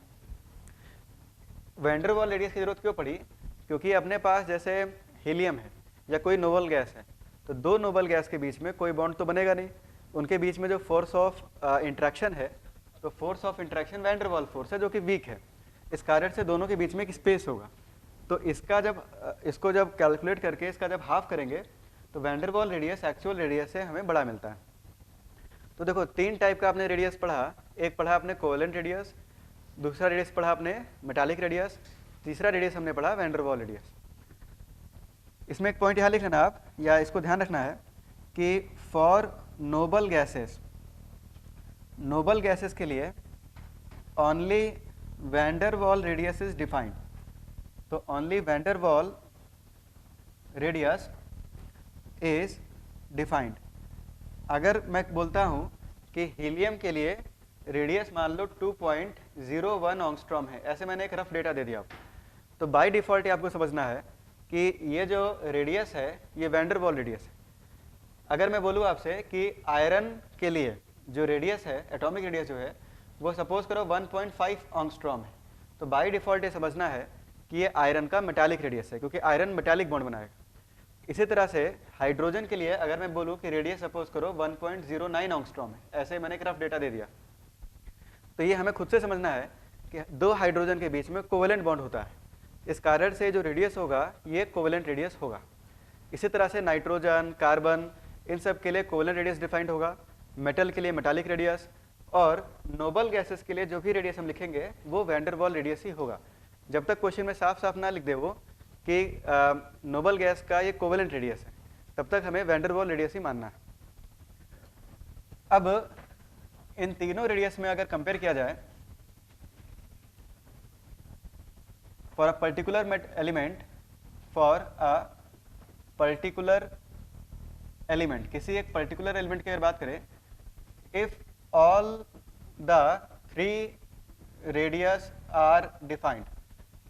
वैंडर वॉल रेडियस की जरूरत क्यों पड़ी? क्योंकि अपने पास जैसे हीलियम है या कोई नोबल गैस है, तो दो नोबल गैस के बीच में कोई बॉन्ड तो बनेगा नहीं, उनके बीच में जो फोर्स ऑफ इंट्रैक्शन है, तो force of interaction wander wall force है जो कि वीक है। इस कारण से दोनों के बीच में एक स्पेस होगा। तो इसको जब कैलकुलेट करके इसका जब हाफ करेंगे तो van der Waals radius actual radius से हमें बड़ा मिलता है। तो देखो 3 टाइप का आपने रेडियस पढ़ा। एक पढ़ा आपने कोवेलेंट रेडियस, दूसरा रेडियस पढ़ा आपने मेटालिक रेडियस, तीसरा रेडियस हमने पढ़ा वैंडर वॉल रेडियस। इसमें एक पॉइंट यहाँ लिख लेना आप, या इसको ध्यान रखना है कि फॉर नोबल गैसेस के लिए only van der Waals radius is defined. तो only van der Waals radius is defined. अगर मैं बोलता हूँ कि हीलियम के लिए रेडियस मान लो 2.01 एंगस्ट्रॉम है, ऐसे मैंने एक रफ डेटा दे दिया आपको, तो बाय डिफ़ॉल्ट आपको समझना है कि ये जो रेडियस है ये वैंडर वॉल रेडियस है। अगर मैं बोलूँ आपसे कि आयरन के लिए जो रेडियस है, एटॉमिक रेडियस जो है, वो सपोज करो 1.5 एंगस्ट्रॉम है, तो बाय डिफ़ॉल्ट ये समझना है कि ये आयरन का मेटालिक रेडियस है, क्योंकि आयरन मेटालिक बॉन्ड बनाएगा। इसी तरह से हाइड्रोजन के लिए अगर मैं बोलूँ कि रेडियस सपोज करो 1.09 एंगस्ट्रॉम है, ऐसे मैंने एक रफ डेटा दे दिया, तो ये हमें खुद से समझना है कि दो हाइड्रोजन के बीच में कोवेलेंट बॉन्ड होता है, इस कारण से जो रेडियस होगा ये कोवेलेंट रेडियस होगा। इसी तरह से नाइट्रोजन, कार्बन, इन सब के लिए कोवेलेंट रेडियस डिफाइंड होगा, मेटल के लिए मेटालिक रेडियस, और नोबल गैसेस के लिए जो भी रेडियस हम लिखेंगे वो वैंडर वॉल रेडियस ही होगा। जब तक क्वेश्चन में साफ साफ ना लिख दे वो कि नोबल गैस का ये कोवेलेंट रेडियस है, तब तक हमें वैंडर वॉल रेडियस ही मानना है। अब इन तीनों रेडियस में अगर कंपेयर किया जाए, फॉर अ पर्टिकुलर एलिमेंट, किसी एक पर्टिकुलर एलिमेंट की अगर बात करें, if all the 3 radius are defined,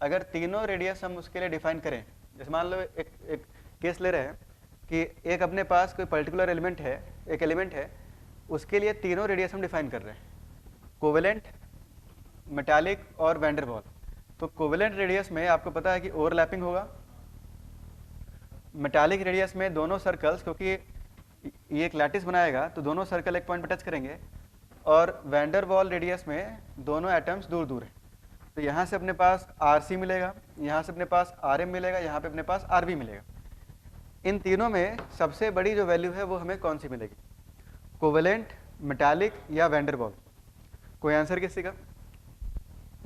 अगर तीनों रेडियस हम उसके लिए डिफाइन करें, जैसे मान लो एक केस ले रहे हैं कि एक अपने पास कोई पर्टिकुलर एलिमेंट है, एक एलिमेंट है, उसके लिए तीनों रेडियस हम डिफाइन कर रहे हैं, कोवेलेंट, मेटालिक और वैंडर वॉल। तो कोवेलेंट रेडियस में आपको पता है कि ओवरलैपिंग होगा, मेटालिक रेडियस में दोनों सर्कल्स, क्योंकि ये एक लैटिस बनाएगा तो दोनों सर्कल एक पॉइंट पर टच करेंगे, और वैंडर वॉल रेडियस में दोनों एटम्स दूर दूर हैं, तो यहाँ से अपने पास RC मिलेगा, यहाँ से अपने पास RM मिलेगा, यहाँ पे अपने पास RV मिलेगा। इन तीनों में सबसे बड़ी जो वैल्यू है वो हमें कौन सी मिलेगी, कोवेलेंट, मेटालिक या वैंडर वॉल? कोई आंसर किसी का?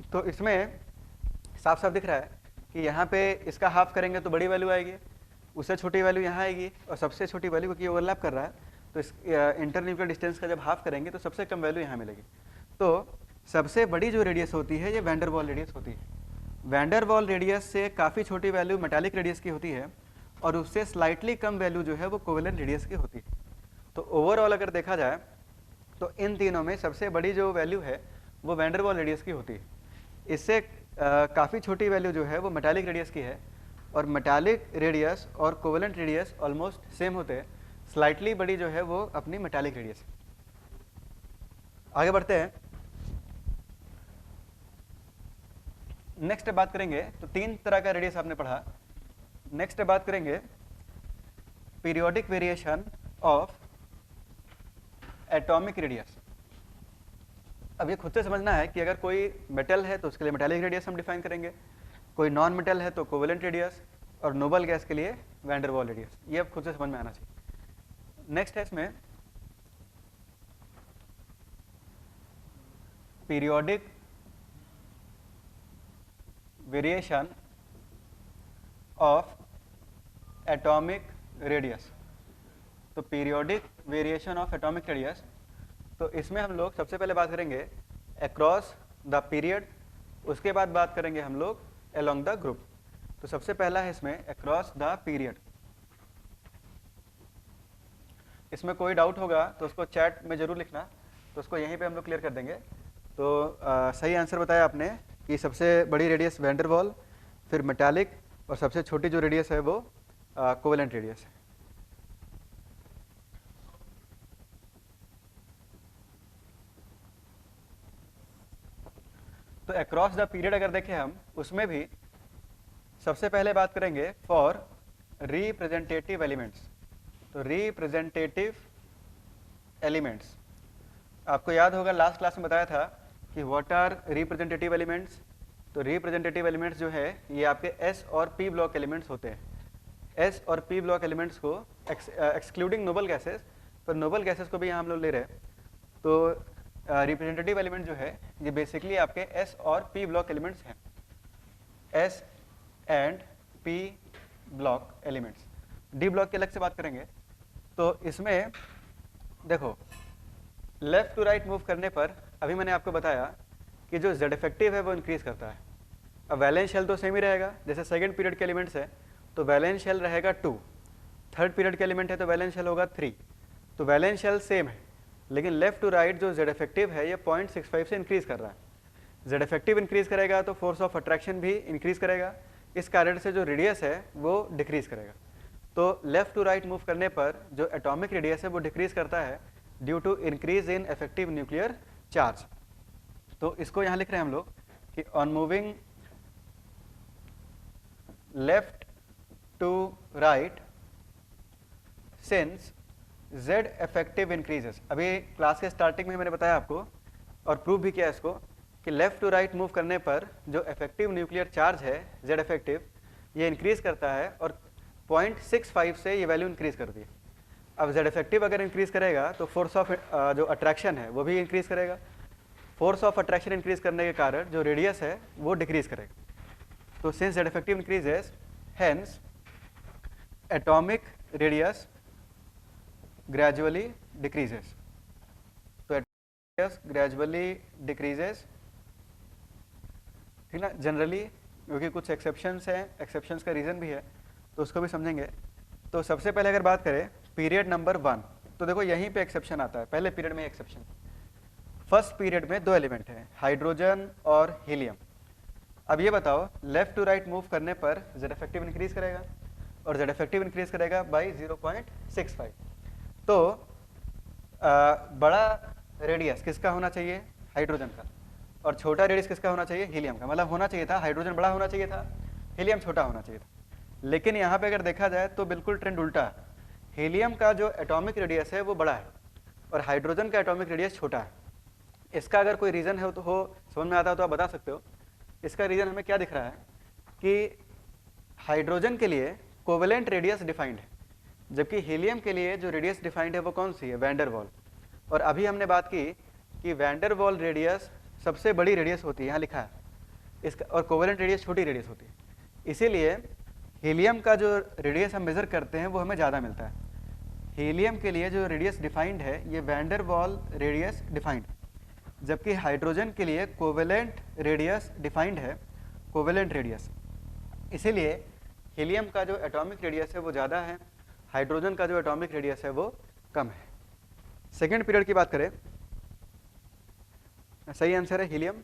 तो इसमें साफ साफ दिख रहा है कि यहाँ पे इसका हाफ करेंगे तो बड़ी वैल्यू आएगी, उससे छोटी वैल्यू यहाँ आएगी, और सबसे छोटी वैल्यू क्योंकि ओवरलैप कर रहा है तो इस इंटर न्यूक्लियर डिस्टेंस का जब हाफ करेंगे तो सबसे कम वैल्यू यहाँ मिलेगी। तो सबसे बड़ी जो रेडियस होती है ये वैंडर वॉल रेडियस होती है। वैंडर वॉल रेडियस से काफ़ी छोटी वैल्यू मेटालिक रेडियस की होती है, और उससे स्लाइटली कम वैल्यू जो है वो कोवेलेंट रेडियस की होती है। तो ओवरऑल अगर देखा जाए तो इन तीनों में सबसे बड़ी जो वैल्यू है वो वैंडर वॉल रेडियस की होती है। इससे काफ़ी छोटी वैल्यू जो है वो मेटालिक रेडियस की है, और मेटालिक रेडियस और कोवेलेंट रेडियस ऑलमोस्ट सेम होते हैं, स्लाइटली बड़ी जो है वो अपनी मेटालिक रेडियस। आगे बढ़ते हैं, नेक्स्ट बात करेंगे, तो 3 तरह का रेडियस आपने पढ़ा। नेक्स्ट बात करेंगे periodic variation of atomic radius. अब ये खुद से समझना है कि अगर कोई मेटल है तो उसके लिए मेटालिक रेडियस हम डिफाइन करेंगे, कोई नॉन मेटल है तो कोवेलेंट रेडियस, और नोबल गैस के लिए वैंडर वॉल रेडियस। ये अब खुद से समझ में आना चाहिए। नेक्स्ट है इसमें periodic variation of atomic radius. तो periodic variation of atomic radius, तो इसमें हम लोग सबसे पहले बात करेंगे अक्रॉस द पीरियड, उसके बाद बात करेंगे हम लोग अलोंग द ग्रुप। तो सबसे पहला है इसमें अक्रॉस द पीरियड। इसमें कोई डाउट होगा तो उसको चैट में जरूर लिखना, तो उसको यहीं पे हम लोग क्लियर कर देंगे। तो सही आंसर बताया आपने कि सबसे बड़ी रेडियस वैन डेर वाल, फिर मेटालिक, और सबसे छोटी जो रेडियस है वो कोवेलेंट रेडियस है। तो अक्रॉस द पीरियड अगर देखें हम, उसमें भी सबसे पहले बात करेंगे फॉर रिप्रेजेंटेटिव एलिमेंट्स। तो रिप्रेजेंटेटिव एलिमेंट्स, आपको याद होगा लास्ट क्लास में बताया था कि व्हाट आर रिप्रेजेंटेटिव एलिमेंट्स। तो रिप्रेजेंटेटिव एलिमेंट्स जो है ये आपके एस और पी ब्लॉक एलिमेंट्स होते हैं। एस और पी ब्लॉक एलिमेंट्स को एक्सक्लूडिंग नोबल गैसेस, पर नोबल गैसेस को भी यहाँ हम लोग ले रहे हैं। तो रिप्रेजेंटेटिव एलिमेंट जो है ये बेसिकली आपके एस और पी ब्लॉक एलिमेंट्स हैं, S and P block elements. D block की अलग से बात करेंगे। तो इसमें देखो लेफ्ट टू राइट मूव करने पर अभी मैंने आपको बताया कि जो जेड इफेक्टिव है वो इंक्रीज करता है। अब वैलेंस शेल तो सेम ही रहेगा, जैसे सेकंड पीरियड के एलिमेंट्स है तो वैलेंस शेल रहेगा 2, थर्ड पीरियड के एलिमेंट है तो वैलेंस शेल होगा 3। तो वैलेंस शेल सेम है, लेकिन लेफ्ट टू राइट जो जेड इफेक्टिव है ये 0.65 से इंक्रीज कर रहा है। जेड इफेक्टिव इंक्रीज करेगा तो फोर्स ऑफ अट्रैक्शन भी इंक्रीज करेगा, इस कारण से जो रेडियस है वो डिक्रीज करेगा। तो लेफ्ट टू राइट मूव करने पर जो एटॉमिक रेडियस है वो डिक्रीज करता है due to increase in effective nuclear charge. तो इसको यहाँ लिख रहे हैं हम लोग कि on moving left to right since Z effective increases. अभी क्लास के स्टार्टिंग में मैंने बताया आपको और प्रूव भी किया इसको कि लेफ्ट टू राइट मूव करने पर जो इफेक्टिव न्यूक्लियर चार्ज है जेड इफेक्टिव ये इंक्रीज करता है और 0.65 से ये वैल्यू इंक्रीज कर दी। अब जेड इफेक्टिव अगर इंक्रीज करेगा तो फोर्स ऑफ जो अट्रैक्शन है वो भी इंक्रीज करेगा। फोर्स ऑफ अट्रैक्शन इंक्रीज करने के कारण जो रेडियस है वो डिक्रीज करेगा। तो since Z effective increases hence atomic radius gradually decreases. तो रेडियस ग्रेजुअली डिक्रीजेस, ठीक ना, जनरली, क्योंकि कुछ एक्सेप्शंस हैं, एक्सेप्शंस का रीज़न भी है तो उसको भी समझेंगे। तो सबसे पहले अगर बात करें पीरियड नंबर 1, तो देखो यहीं पे एक्सेप्शन आता है, पहले पीरियड में एक्सेप्शन। फर्स्ट पीरियड में 2 एलिमेंट हैं, हाइड्रोजन और हीलियम। अब ये बताओ लेफ्ट टू राइट मूव करने पर जेड इफेक्टिव इंक्रीज करेगा और जेड इफेक्टिव इंक्रीज करेगा बाई 0.65। तो बड़ा रेडियस किसका होना चाहिए? हाइड्रोजन का, और छोटा रेडियस किसका होना चाहिए? हीलियम का। मतलब होना चाहिए था हाइड्रोजन बड़ा होना चाहिए था, हीलियम छोटा होना चाहिए था। लेकिन यहाँ पे अगर देखा जाए तो बिल्कुल ट्रेंड उल्टा है। हीलियम का जो एटॉमिक रेडियस है वो बड़ा है और हाइड्रोजन का एटॉमिक रेडियस छोटा है। इसका अगर कोई रीज़न है तो हो समझ में आता हो तो आप बता सकते हो। इसका रीज़न हमें क्या दिख रहा है कि हाइड्रोजन के लिए कोवेलेंट रेडियस डिफाइंड है, जबकि हीलियम के लिए जो रेडियस डिफाइंड है वो कौन सी है? वैन डेर वाल। और अभी हमने बात की कि वैन डेर वाल रेडियस सबसे बड़ी रेडियस होती है, यहाँ लिखा है इसका, और कोवेलेंट रेडियस छोटी रेडियस होती है। इसीलिए हीलियम का जो रेडियस हम मेज़र करते हैं वो हमें ज़्यादा मिलता है। हीलियम के लिए जो रेडियस डिफाइंड है ये van der Waals radius defined है, जबकि हाइड्रोजन के लिए कोवेलेंट रेडियस डिफाइंड है, कोवेलेंट रेडियस। इसीलिए हीलियम का जो एटॉमिक रेडियस है वो ज़्यादा है, हाइड्रोजन का जो एटॉमिक रेडियस है वो कम है। सेकेंड पीरियड की बात करें, सही आंसर है हीलियम।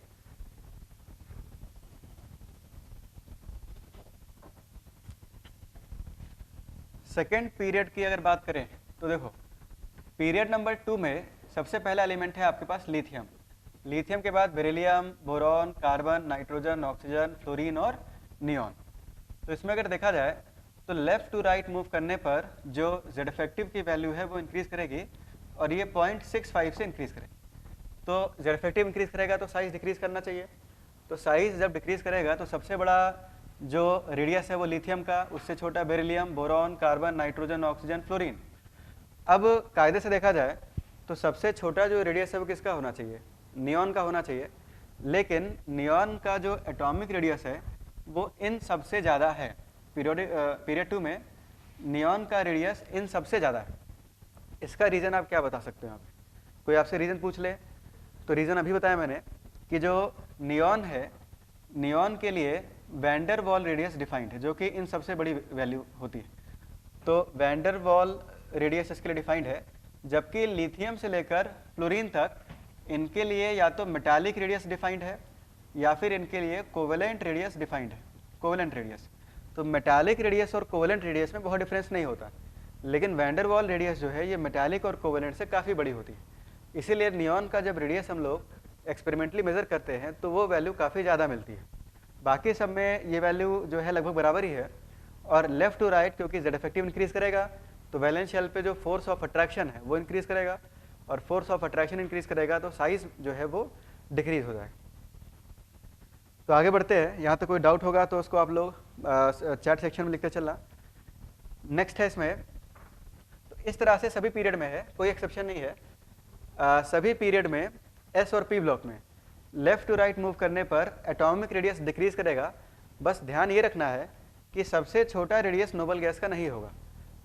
सेकेंड पीरियड की अगर बात करें तो देखो पीरियड नंबर 2 में सबसे पहला एलिमेंट है आपके पास लिथियम। लिथियम के बाद beryllium, boron, carbon, nitrogen, oxygen, fluorine और नियॉन। तो इसमें अगर देखा जाए तो लेफ्ट टू राइट मूव करने पर जो जेड इफेक्टिव की वैल्यू है वो इंक्रीज करेगी और ये 0.65 से इंक्रीज करेगी। तो जेड इफेक्टिव इंक्रीज करेगा तो साइज डिक्रीज करना चाहिए। तो साइज जब डिक्रीज करेगा तो सबसे बड़ा जो रेडियस है वो लिथियम का, उससे छोटा beryllium, boron, carbon, nitrogen, oxygen, fluorine. अब कायदे से देखा जाए तो सबसे छोटा जो रेडियस है वो किसका होना चाहिए, नियॉन का होना चाहिए, लेकिन नियॉन का जो एटॉमिक रेडियस है वो इन सबसे ज़्यादा है। पीरियड 2 में नियॉन का रेडियस इन सबसे ज़्यादा है। इसका रीज़न आप क्या बता सकते हो? आप कोई आपसे रीज़न पूछ ले तो रीज़न अभी बताया मैंने कि जो नियॉन है, नियॉन के लिए वैंडर वॉल रेडियस डिफाइंड है, जो कि इन सबसे बड़ी वैल्यू होती है। तो वैंडर वॉल रेडियस इसके लिए डिफाइंड है, जबकि लिथियम से लेकर फ्लोरीन तक इनके लिए या तो मेटालिक रेडियस डिफाइंड है या फिर इनके लिए कोवेलेंट रेडियस डिफाइंड है, कोवेलेंट रेडियस। तो मेटालिक रेडियस और कोवेलेंट रेडियस में बहुत डिफरेंस नहीं होता, लेकिन वैंडर वॉल रेडियस जो है ये मेटालिक और कोवेलेंट से काफ़ी बड़ी होती है। इसीलिए नियॉन का जब रेडियस हम लोग एक्सपेरिमेंटली मेज़र करते हैं तो वो वैल्यू काफ़ी ज़्यादा मिलती है। बाकी सब में ये वैल्यू जो है लगभग बराबर ही है। और लेफ्ट टू राइट क्योंकि जेड इफेक्टिव इंक्रीज करेगा तो वैलेंस शेल पे जो फोर्स ऑफ अट्रैक्शन है वो इंक्रीज करेगा, और फोर्स ऑफ अट्रैक्शन इंक्रीज करेगा तो साइज जो है वो डिक्रीज हो जाएगा। तो आगे बढ़ते हैं। यहाँ तक कोई डाउट होगा तो उसको आप लोग चैट सेक्शन में लिखते चलना। नेक्स्ट है इसमें, तो इस तरह से सभी पीरियड में है, कोई एक्सेप्शन नहीं है। सभी पीरियड में एस और पी ब्लॉक में लेफ्ट टू राइट मूव करने पर एटॉमिक रेडियस डिक्रीज करेगा। बस ध्यान ये रखना है कि सबसे छोटा रेडियस नोबल गैस का नहीं होगा,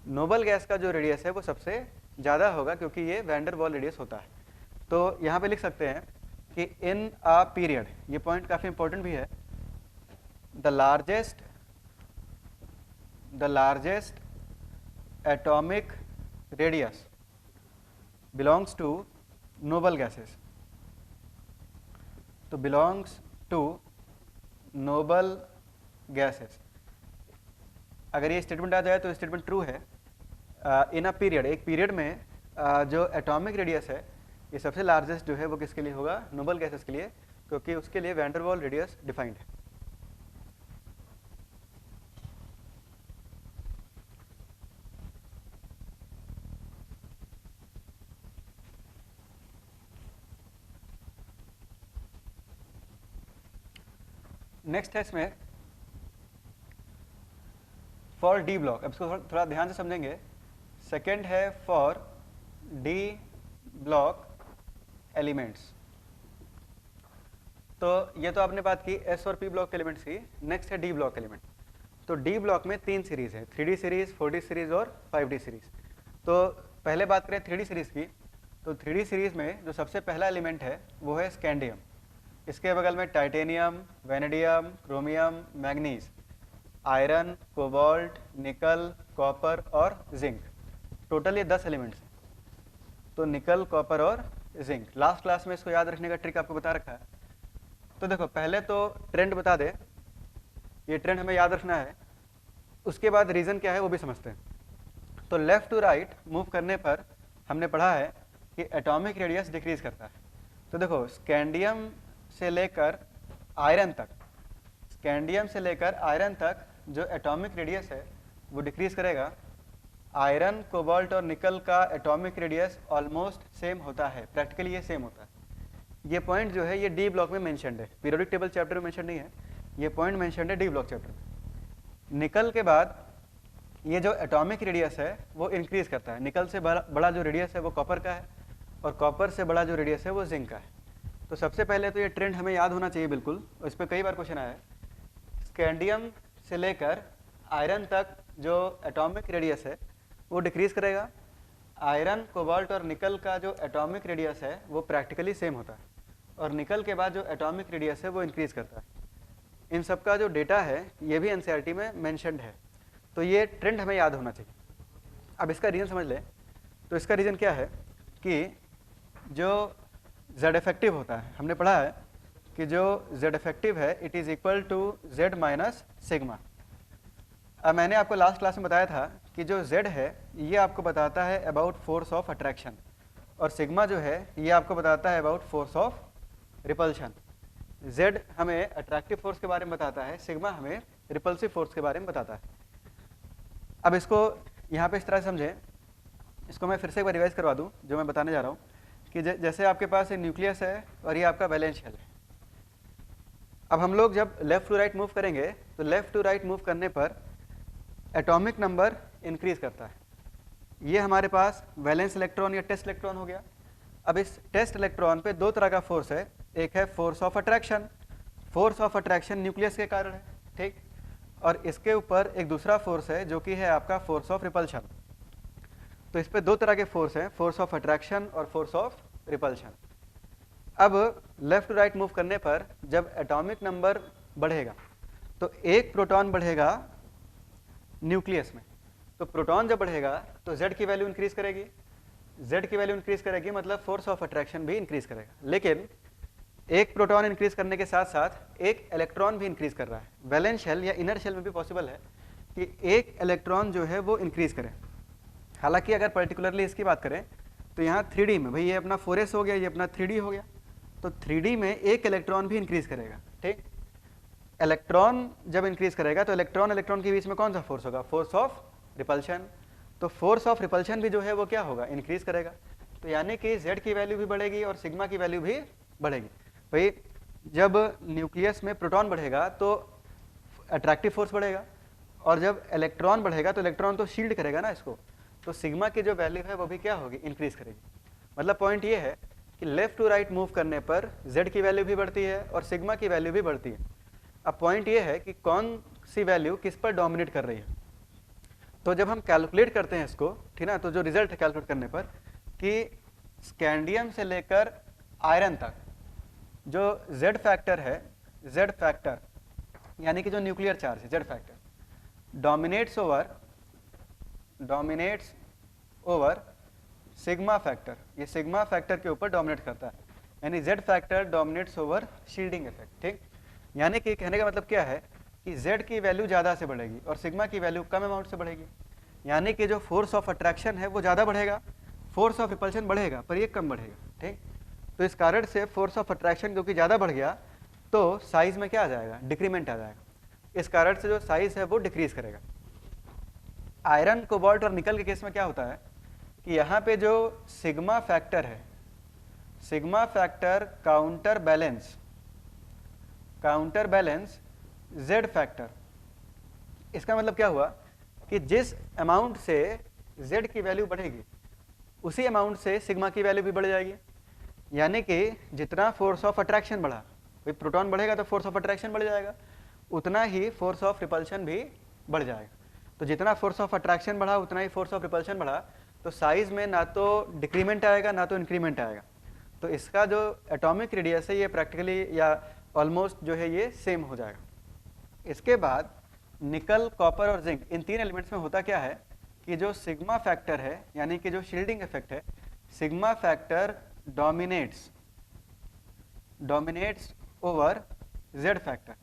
नोबल गैस का जो रेडियस है वो सबसे ज़्यादा होगा क्योंकि ये वैंडर वॉल रेडियस होता है। तो यहाँ पे लिख सकते हैं कि इन अ पीरियड, ये पॉइंट काफ़ी इंपॉर्टेंट भी है, the largest atomic radius belongs to noble gases. तो बिलोंग्स टू नोबल गैसेस, अगर ये स्टेटमेंट आ जाए तो स्टेटमेंट ट्रू है। इन अ पीरियड, एक पीरियड में जो एटॉमिक रेडियस है ये सबसे लार्जेस्ट जो है वो किसके लिए होगा, नोबल गैसेस के लिए, क्योंकि उसके लिए वैंडर वॉल रेडियस डिफाइंड है। नेक्स्ट है इसमें फॉर डी ब्लॉक। अब इसको थोड़ा ध्यान से समझेंगे। सेकंड है फॉर डी ब्लॉक एलिमेंट्स। तो ये तो आपने बात की एस और पी ब्लॉक एलिमेंट्स की। नेक्स्ट है डी ब्लॉक एलिमेंट। तो डी ब्लॉक में 3 सीरीज है, 3D सीरीज, 4D सीरीज और 5D सीरीज। तो पहले बात करें 3D सीरीज की, तो 3D सीरीज में जो सबसे पहला एलिमेंट है वो है स्कैंडियम। इसके बगल में titanium, vanadium, chromium, manganese, iron, cobalt, निकल, कॉपर और जिंक। टोटल ये 10 एलिमेंट्स हैं। तो निकल, कॉपर और जिंक। लास्ट क्लास में इसको याद रखने का ट्रिक आपको बता रखा है। तो देखो पहले तो ट्रेंड बता दे, ये ट्रेंड हमें याद रखना है, उसके बाद रीज़न क्या है वो भी समझते हैं। तो लेफ्ट टू राइट मूव करने पर हमने पढ़ा है कि एटॉमिक रेडियस डिक्रीज करता है। तो देखो स्कैंडियम से लेकर आयरन तक, स्कैंडियम से लेकर आयरन तक जो एटॉमिक रेडियस है वो डिक्रीज करेगा। आयरन, कोबाल्ट और निकल का एटॉमिक रेडियस ऑलमोस्ट सेम होता है, प्रैक्टिकली ये सेम होता है। ये पॉइंट जो है ये डी ब्लॉक में मेंशन्ड है, पीरियोडिक टेबल चैप्टर में मेंशन नहीं है, ये पॉइंट मेंशन्ड है डी ब्लॉक चैप्टर में। निकल के बाद ये जो एटॉमिक रेडियस है वो इंक्रीज करता है। निकल से बड़ा जो रेडियस है वो कॉपर का है, और कॉपर से बड़ा जो रेडियस है वो जिंक का है। तो सबसे पहले तो ये ट्रेंड हमें याद होना चाहिए बिल्कुल, इस पर कई बार क्वेश्चन आया है। स्कैंडियम से लेकर आयरन तक जो एटॉमिक रेडियस है वो डिक्रीज करेगा। आयरन, कोबाल्ट और निकल का जो एटॉमिक रेडियस है वो प्रैक्टिकली सेम होता है, और निकल के बाद जो एटॉमिक रेडियस है वो इंक्रीज करता है। इन सब का जो डेटा है ये भी एनसीईआरटी में मेंशन्ड है। तो ये ट्रेंड हमें याद होना चाहिए। अब इसका रीज़न समझ लें। तो इसका रीज़न क्या है कि जो जेड इफेक्टिव होता है, हमने पढ़ा है कि जो जेड इफेक्टिव है it is equal to Z minus sigma. अब मैंने आपको लास्ट क्लास में बताया था कि जो z है ये आपको बताता है अबाउट फोर्स ऑफ अट्रैक्शन, और सिग्मा जो है ये आपको बताता है about force of repulsion. z हमें अट्रैक्टिव फोर्स के बारे में बताता है, सिग्मा हमें रिपल्सिव फोर्स के बारे में बताता है। अब इसको यहाँ पे इस तरह से समझें, इसको मैं फिर से एक बार रिवाइज करवा दूँ जो मैं बताने जा रहा हूँ कि जैसे आपके पास एक न्यूक्लियस है और ये आपका वैलेंस शेल है। अब हम लोग जब लेफ्ट टू राइट मूव करेंगे तो लेफ्ट टू राइट मूव करने पर एटॉमिक नंबर इंक्रीज करता है। ये हमारे पास वैलेंस इलेक्ट्रॉन या टेस्ट इलेक्ट्रॉन हो गया। अब इस टेस्ट इलेक्ट्रॉन पे दो तरह का फोर्स है, एक है force of attraction, force of attraction nucleus के कारण है, ठीक, और इसके ऊपर एक दूसरा फोर्स है जो कि है आपका फोर्स ऑफ रिपल्शन। तो इस पे दो तरह के फोर्स हैं, फोर्स ऑफ अट्रैक्शन और फोर्स ऑफ रिपल्शन। अब लेफ्ट टू राइट मूव करने पर जब एटॉमिक नंबर बढ़ेगा तो एक प्रोटॉन बढ़ेगा न्यूक्लियस में, तो प्रोटॉन जब बढ़ेगा तो Z की वैल्यू इंक्रीज करेगी, Z की वैल्यू इंक्रीज करेगी मतलब फोर्स ऑफ अट्रैक्शन भी इंक्रीज करेगा। लेकिन एक प्रोटॉन इंक्रीज करने के साथ साथ एक इलेक्ट्रॉन भी इंक्रीज कर रहा है। वैलेंस शेल या इनर शेल में भी पॉसिबल है कि एक इलेक्ट्रॉन जो है वो इंक्रीज करे। हालांकि अगर पर्टिकुलरली इसकी बात करें तो यहाँ 3D में, भाई ये अपना 4s हो गया, ये अपना 3D हो गया, तो 3D में एक इलेक्ट्रॉन भी इंक्रीज करेगा, ठीक। इलेक्ट्रॉन जब इंक्रीज करेगा तो इलेक्ट्रॉन इलेक्ट्रॉन के बीच में कौन सा फोर्स होगा, फोर्स ऑफ रिपल्शन। तो फोर्स ऑफ रिपल्शन भी जो है वो क्या होगा, इंक्रीज करेगा। तो यानी कि Z की वैल्यू भी बढ़ेगी और सिग्मा की वैल्यू भी बढ़ेगी। भाई जब न्यूक्लियस में प्रोटॉन बढ़ेगा तो अट्रैक्टिव फोर्स बढ़ेगा, और जब इलेक्ट्रॉन बढ़ेगा तो इलेक्ट्रॉन तो शील्ड करेगा ना इसको, तो सिग्मा की जो वैल्यू है वो भी क्या होगी, इंक्रीज करेगी। मतलब पॉइंट ये है कि लेफ्ट टू राइट मूव करने पर Z की वैल्यू भी बढ़ती है और सिग्मा की वैल्यू भी बढ़ती है। अब पॉइंट ये है कि कौन सी वैल्यू किस पर डोमिनेट कर रही है। तो जब हम कैलकुलेट करते हैं इसको, ठीक ना, तो जो रिजल्ट है कैलकुलेट करने पर कि स्कैंडियम से लेकर आयरन तक जो Z फैक्टर है, Z फैक्टर यानी कि जो न्यूक्लियर चार्ज है Z factor, dominates over sigma factor. ये सिग्मा फैक्टर के ऊपर डोमिनेट करता है, यानी Z factor dominates over shielding effect, ठीक। यानी कि कहने का मतलब क्या है कि Z की वैल्यू ज़्यादा से बढ़ेगी और सिग्मा की वैल्यू कम अमाउंट से बढ़ेगी। यानी कि जो फोर्स ऑफ अट्रैक्शन है वो ज़्यादा बढ़ेगा, फोर्स ऑफ रिपल्शन बढ़ेगा पर ये कम बढ़ेगा, ठीक। तो इस कारण से फोर्स ऑफ अट्रैक्शन क्योंकि ज़्यादा बढ़ गया तो साइज में क्या आ जाएगा, डिक्रीमेंट आ जाएगा। इस कारण से जो साइज है वो डिक्रीज करेगा। आयरन, कोबाल्ट और निकल के केस में क्या होता है कि यहाँ पे जो सिग्मा फैक्टर है, sigma factor counter balance Z factor. इसका मतलब क्या हुआ कि जिस अमाउंट से Z की वैल्यू बढ़ेगी उसी अमाउंट से सिग्मा की वैल्यू भी बढ़ जाएगी। यानी कि जितना फोर्स ऑफ अट्रैक्शन बढ़ा, भाई प्रोटॉन बढ़ेगा तो फोर्स ऑफ अट्रैक्शन बढ़ जाएगा, उतना ही फोर्स ऑफ रिपल्शन भी बढ़ जाएगा। तो जितना फोर्स ऑफ अट्रैक्शन बढ़ा उतना ही फोर्स ऑफ रिपल्शन बढ़ा, तो साइज में ना तो डिक्रीमेंट आएगा ना तो इंक्रीमेंट आएगा। तो इसका जो एटॉमिक रेडियस है ये प्रैक्टिकली या ऑलमोस्ट जो है ये सेम हो जाएगा। इसके बाद निकल, कॉपर और जिंक, इन तीन एलिमेंट्स में होता क्या है कि जो सिग्मा फैक्टर है यानी कि जो शील्डिंग इफेक्ट है, sigma factor dominates over Z factor.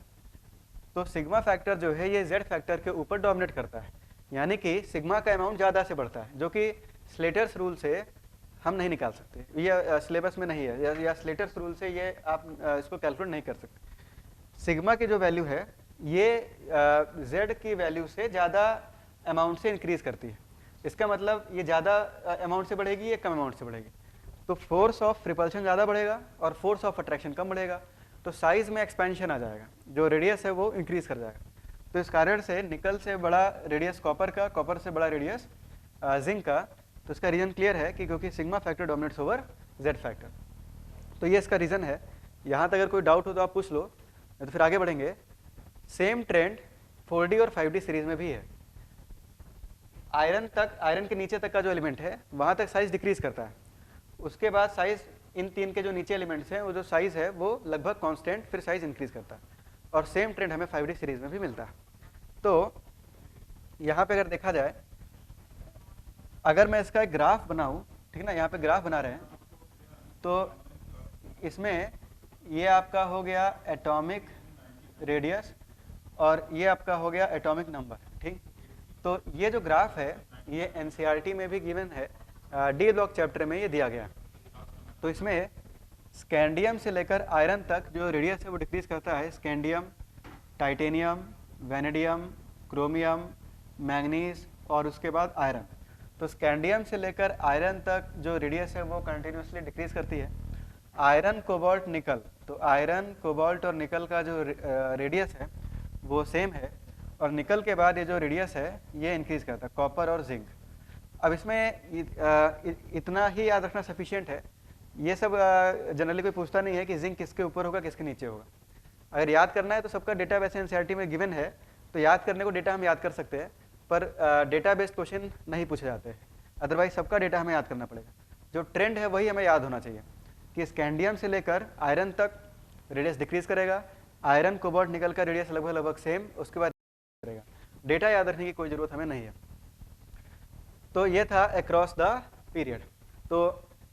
तो सिग्मा फैक्टर जो है ये Z फैक्टर के ऊपर डोमिनेट करता है, यानी कि सिग्मा का अमाउंट ज़्यादा से बढ़ता है, जो कि स्लेटर्स रूल से हम नहीं निकाल सकते, ये सिलेबस में नहीं है, या स्लेटर्स रूल से ये आप इसको कैलकुलेट नहीं कर सकते। सिग्मा की जो वैल्यू है ये Z की वैल्यू से ज़्यादा अमाउंट से इंक्रीज करती है। इसका मतलब ये ज़्यादा अमाउंट से बढ़ेगी, ये कम अमाउंट से बढ़ेगी। तो फोर्स ऑफ रिपल्शन ज़्यादा बढ़ेगा और फोर्स ऑफ अट्रैक्शन कम बढ़ेगा, तो साइज में एक्सपेंशन आ जाएगा, जो रेडियस है वो इंक्रीज कर जाएगा। तो इस कारण से निकल से बड़ा रेडियस कॉपर का, कॉपर से बड़ा रेडियस जिंक का। तो इसका रीज़न क्लियर है कि क्योंकि sigma factor dominates over Z factor. तो ये इसका रीज़न है। यहाँ तक अगर कोई डाउट हो तो आप पूछ लो, तो फिर आगे बढ़ेंगे। सेम ट्रेंड 4D और 5D सीरीज में भी है। आयरन के नीचे तक का जो एलिमेंट है वहाँ तक साइज डिक्रीज करता है, उसके बाद साइज इन तीन के जो नीचे एलिमेंट्स हैं वो जो साइज है वो लगभग कांस्टेंट, फिर साइज इंक्रीज करता है। और सेम ट्रेंड हमें 5D सीरीज में भी मिलता है। तो यहाँ पे अगर देखा जाए, अगर मैं इसका एक ग्राफ बनाऊँ, ठीक ना, यहाँ पे ग्राफ बना रहे हैं, तो इसमें ये आपका हो गया एटॉमिक रेडियस और ये आपका हो गया एटॉमिक नंबर, ठीक। तो ये जो ग्राफ है ये NCERT में भी गिवन है, डी ब्लॉक चैप्टर में ये दिया गया। तो इसमें स्कैंडियम से लेकर आयरन तक जो रेडियस है वो डिक्रीज करता है। Scandium, titanium, vanadium, chromium, manganese और उसके बाद आयरन। तो स्कैंडियम से लेकर आयरन तक जो रेडियस है वो कंटिन्यूसली डिक्रीज करती है। आयरन, कोबाल्ट, निकल, तो आयरन, कोबाल्ट और निकल का जो रेडियस है वो सेम है, और निकल के बाद ये जो रेडियस है ये इंक्रीज करता है, कॉपर और जिंक। अब इसमें इतना ही याद रखना सफिशिएंट है। ये सब जनरली कोई पूछता नहीं है कि जिंक किसके ऊपर होगा किसके नीचे होगा। अगर याद करना है तो सबका डेटा वैसे एनसीईआरटी में गिवन है, तो याद करने को डेटा हम याद कर सकते हैं, पर डेटा बेस्ड क्वेश्चन नहीं पूछे जाते हैं। अदरवाइज सबका डेटा हमें याद करना पड़ेगा। जो ट्रेंड है वही हमें याद होना चाहिए कि स्कैंडियम से लेकर आयरन तक रेडियस डिक्रीज करेगा, आयरन कोबाल्ट निकल का रेडियस लगभग लगभग सेम, उसके बाद करेगा। डेटा याद रखने की कोई ज़रूरत हमें नहीं है। तो ये था अक्रॉस द पीरियड। तो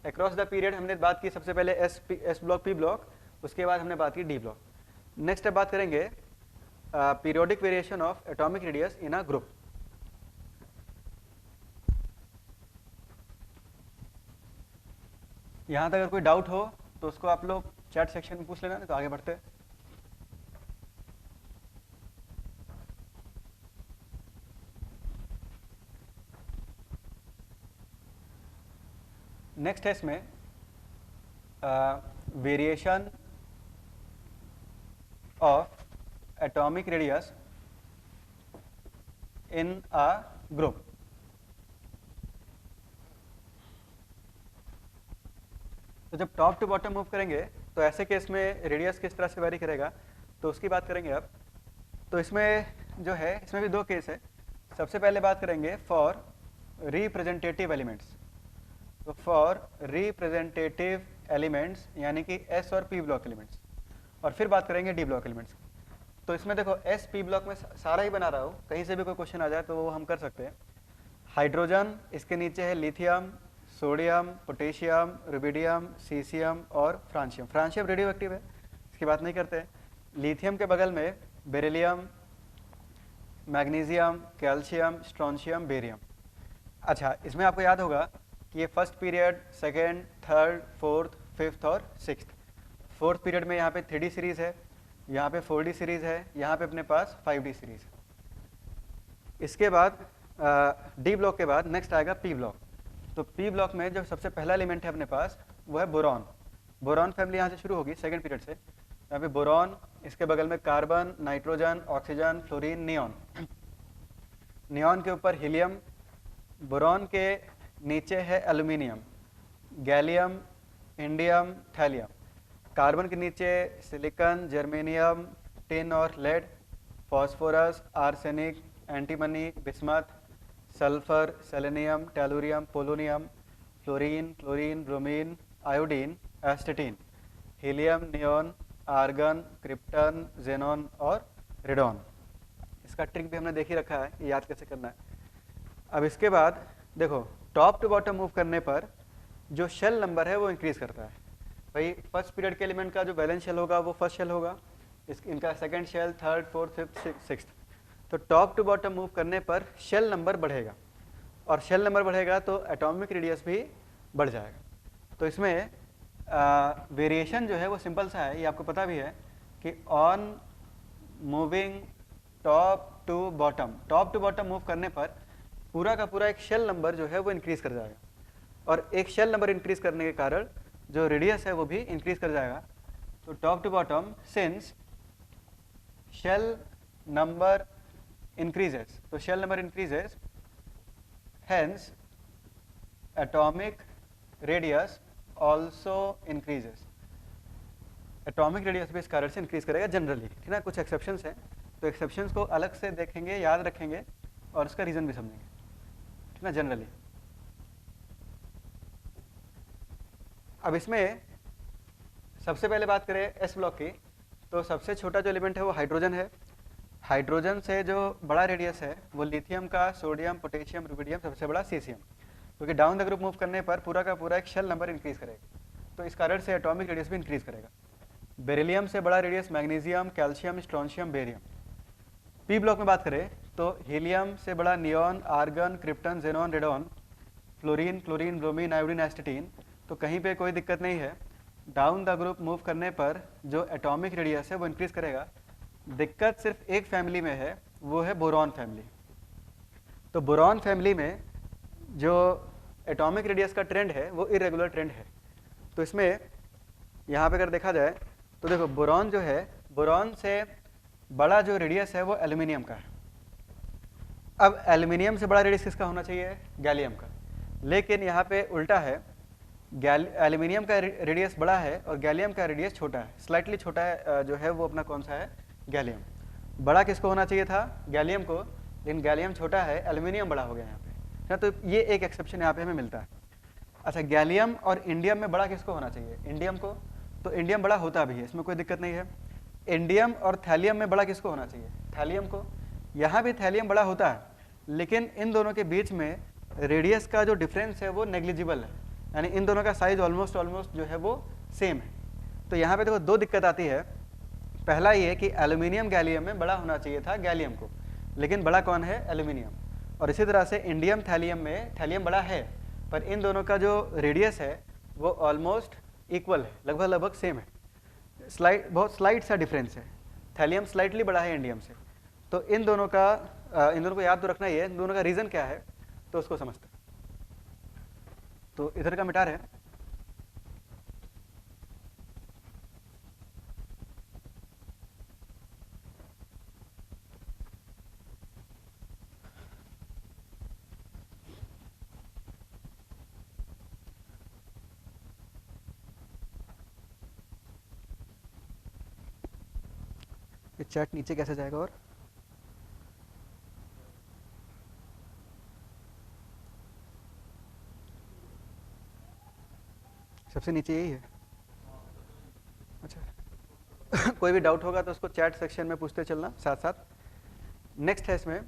अक्रॉस द पीरियड हमने बात की सबसे पहले एस ब्लॉक पी ब्लॉक, उसके बाद हमने बात की डी ब्लॉक। नेक्स्ट अब बात करेंगे periodic variation of atomic radius in a group. यहाँ तक अगर कोई डाउट हो तो उसको आप लोग चैट सेक्शन में पूछ लेना, तो आगे बढ़ते हैं। नेक्स्ट है इसमें variation of atomic radius in a group. तो जब टॉप टू बॉटम मूव करेंगे तो ऐसे केस में रेडियस किस तरह से वेरी करेगा, तो उसकी बात करेंगे अब। तो इसमें जो है, इसमें भी दो केस है। सबसे पहले बात करेंगे फॉर रिप्रेजेंटेटिव एलिमेंट्स। तो फॉर रिप्रेजेंटेटिव एलिमेंट्स यानी कि एस और पी ब्लॉक एलिमेंट्स, और फिर बात करेंगे डी ब्लॉक एलिमेंट्स। तो इसमें देखो एस पी ब्लॉक में सारा ही बना रहा हूँ, कहीं से भी कोई क्वेश्चन आ जाए तो वो हम कर सकते हैं। हाइड्रोजन, इसके नीचे है lithium, sodium, potassium, rubidium, caesium और फ्रांशियम। फ्रांशियम रेडियो एक्टिव है, इसकी बात नहीं करते हैं। लिथियम के बगल में beryllium, magnesium, calcium, strontium, barium. अच्छा, इसमें आपको याद होगा कि ये first period, second, third, fourth, fifth और सिक्स्थ। फोर्थ पीरियड में यहाँ पे 3D सीरीज है, यहाँ पे 4D सीरीज है, यहाँ पे अपने पास 5D सीरीज है। इसके बाद डी ब्लॉक के बाद नेक्स्ट आएगा पी ब्लॉक। तो पी ब्लॉक में जो सबसे पहला एलिमेंट है अपने पास वो है बोरॉन। बोरॉन फैमिली यहाँ से शुरू होगी सेकेंड पीरियड से। यहाँ पे बोरॉन, इसके बगल में carbon, nitrogen, oxygen, fluorine, neon. Neon के ऊपर हीलियम, बोरॉन के नीचे है aluminium, gallium, indium, thallium. Carbon के नीचे सिलिकॉन, जर्मेनियम, टिन और lead, phosphorus, arsenic, antimony, bismuth, sulphur, selenium, tellurium, polonium, fluorine, chlorine, bromine, iodine, astatine, helium, neon, argon, krypton, xenon और radon. इसका ट्रिक भी हमने देख ही रखा है, ये याद कैसे करना है। अब इसके बाद देखो टॉप टू बॉटम मूव करने पर जो शेल नंबर है वो इंक्रीज करता है। भाई फर्स्ट पीरियड के एलिमेंट का जो बैलेंस शेल होगा वो फर्स्ट शेल होगा, इनका second shell, third, fourth, fifth, sixth. तो टॉप टू बॉटम मूव करने पर शेल नंबर बढ़ेगा, और शेल नंबर बढ़ेगा तो एटॉमिक रेडियस भी बढ़ जाएगा। तो इसमें वेरिएशन जो है वो सिंपल सा है, ये आपको पता भी है कि on moving top to bottom move करने पर पूरा का पूरा एक शेल नंबर जो है वो इंक्रीज कर जाएगा, और एक शेल नंबर इंक्रीज करने के कारण जो रेडियस है वो भी इंक्रीज कर जाएगा। तो top to bottom since shell number increases, तो shell number increases, hence atomic radius also increases। Atomic radius भी इस कारण से इंक्रीज करेगा जनरली, ठीक ना। कुछ एक्सेप्शंस हैं, तो एक्सेप्शंस को अलग से देखेंगे, याद रखेंगे और उसका रीजन भी समझेंगे, ठीक ना, जनरली। अब इसमें सबसे पहले बात करें एस ब्लॉक की, तो सबसे छोटा जो एलिमेंट है वो हाइड्रोजन है। हाइड्रोजन से जो बड़ा रेडियस है वो लिथियम का, सोडियम, पोटेशियम, रुबिडियम, सबसे बड़ा सीसियम, क्योंकि डाउन द ग्रुप मूव करने पर पूरा का पूरा एक शेल नंबर इंक्रीज करेगा, तो इस कारण से एटॉमिक रेडियस भी इंक्रीज करेगा। बेरिलियम से बड़ा radius magnesium, calcium, strontium, barium. P block में बात करें तो हीलियम से बड़ा neon, argon, krypton, xenon, radon, fluorine, chlorine, bromine, iodine, astatine. तो कहीं पे कोई दिक्कत नहीं है, डाउन द ग्रुप मूव करने पर जो एटॉमिक रेडियस है वो इंक्रीज करेगा। दिक्कत सिर्फ एक फैमिली में है, वो है बोरॉन फैमिली। तो बोरॉन फैमिली में जो एटॉमिक रेडियस का ट्रेंड है वो इरेगुलर ट्रेंड है। तो इसमें यहाँ पे अगर देखा जाए तो देखो बोरॉन जो है, बोरॉन से बड़ा जो रेडियस है वो एल्यूमिनियम का है। अब एल्यूमिनियम से बड़ा रेडियस किसका होना चाहिए? गैलियम का। लेकिन यहाँ पे उल्टा है, एल्यूमिनियम का रेडियस बड़ा है और गैलियम का रेडियस छोटा है, स्लाइटली छोटा है जो है वो अपना कौन सा है, गैलियम। बड़ा किसको होना चाहिए था, गैलियम को, लेकिन गैलियम छोटा है, एल्यूमिनियम बड़ा हो गया यहाँ पे ना। तो ये एक एक्सेप्शन यहाँ पे हमें मिलता है। अच्छा, गैलियम और इंडियम में बड़ा किसको होना चाहिए, इंडियम को। तो इंडियम बड़ा होता भी है, इसमें कोई दिक्कत नहीं है। इंडियम और थैलियम में बड़ा किसको होना चाहिए, थैलियम को। यहाँ भी थैलियम बड़ा होता है, लेकिन इन दोनों के बीच में रेडियस का जो डिफरेंस है वो नेग्लिजिबल है, यानी इन दोनों का साइज ऑलमोस्ट जो है वो सेम है। तो यहाँ पे देखो दो दिक्कत आती है। पहला ये कि एल्यूमिनियम गैलियम में बड़ा होना चाहिए था गैलियम को, लेकिन बड़ा कौन है, एल्यूमिनियम। और इसी तरह से इंडियम थैलियम में थैलियम बड़ा है, पर इन दोनों का जो रेडियस है वो ऑलमोस्ट इक्वल है, लगभग सेम है। बहुत स्लाइट सा डिफरेंस है, थैलियम स्लाइटली बड़ा है इंडियम से। तो इन दोनों को याद तो रखना ही है, इन दोनों का रीज़न क्या है तो उसको समझते हैं। तो इधर का मिटा रहे हैं। ये चैट नीचे कैसे जाएगा, और सबसे नीचे यही है। अच्छा कोई भी डाउट होगा तो उसको चैट सेक्शन में पूछते चलना साथ साथ। नेक्स्ट है इसमें,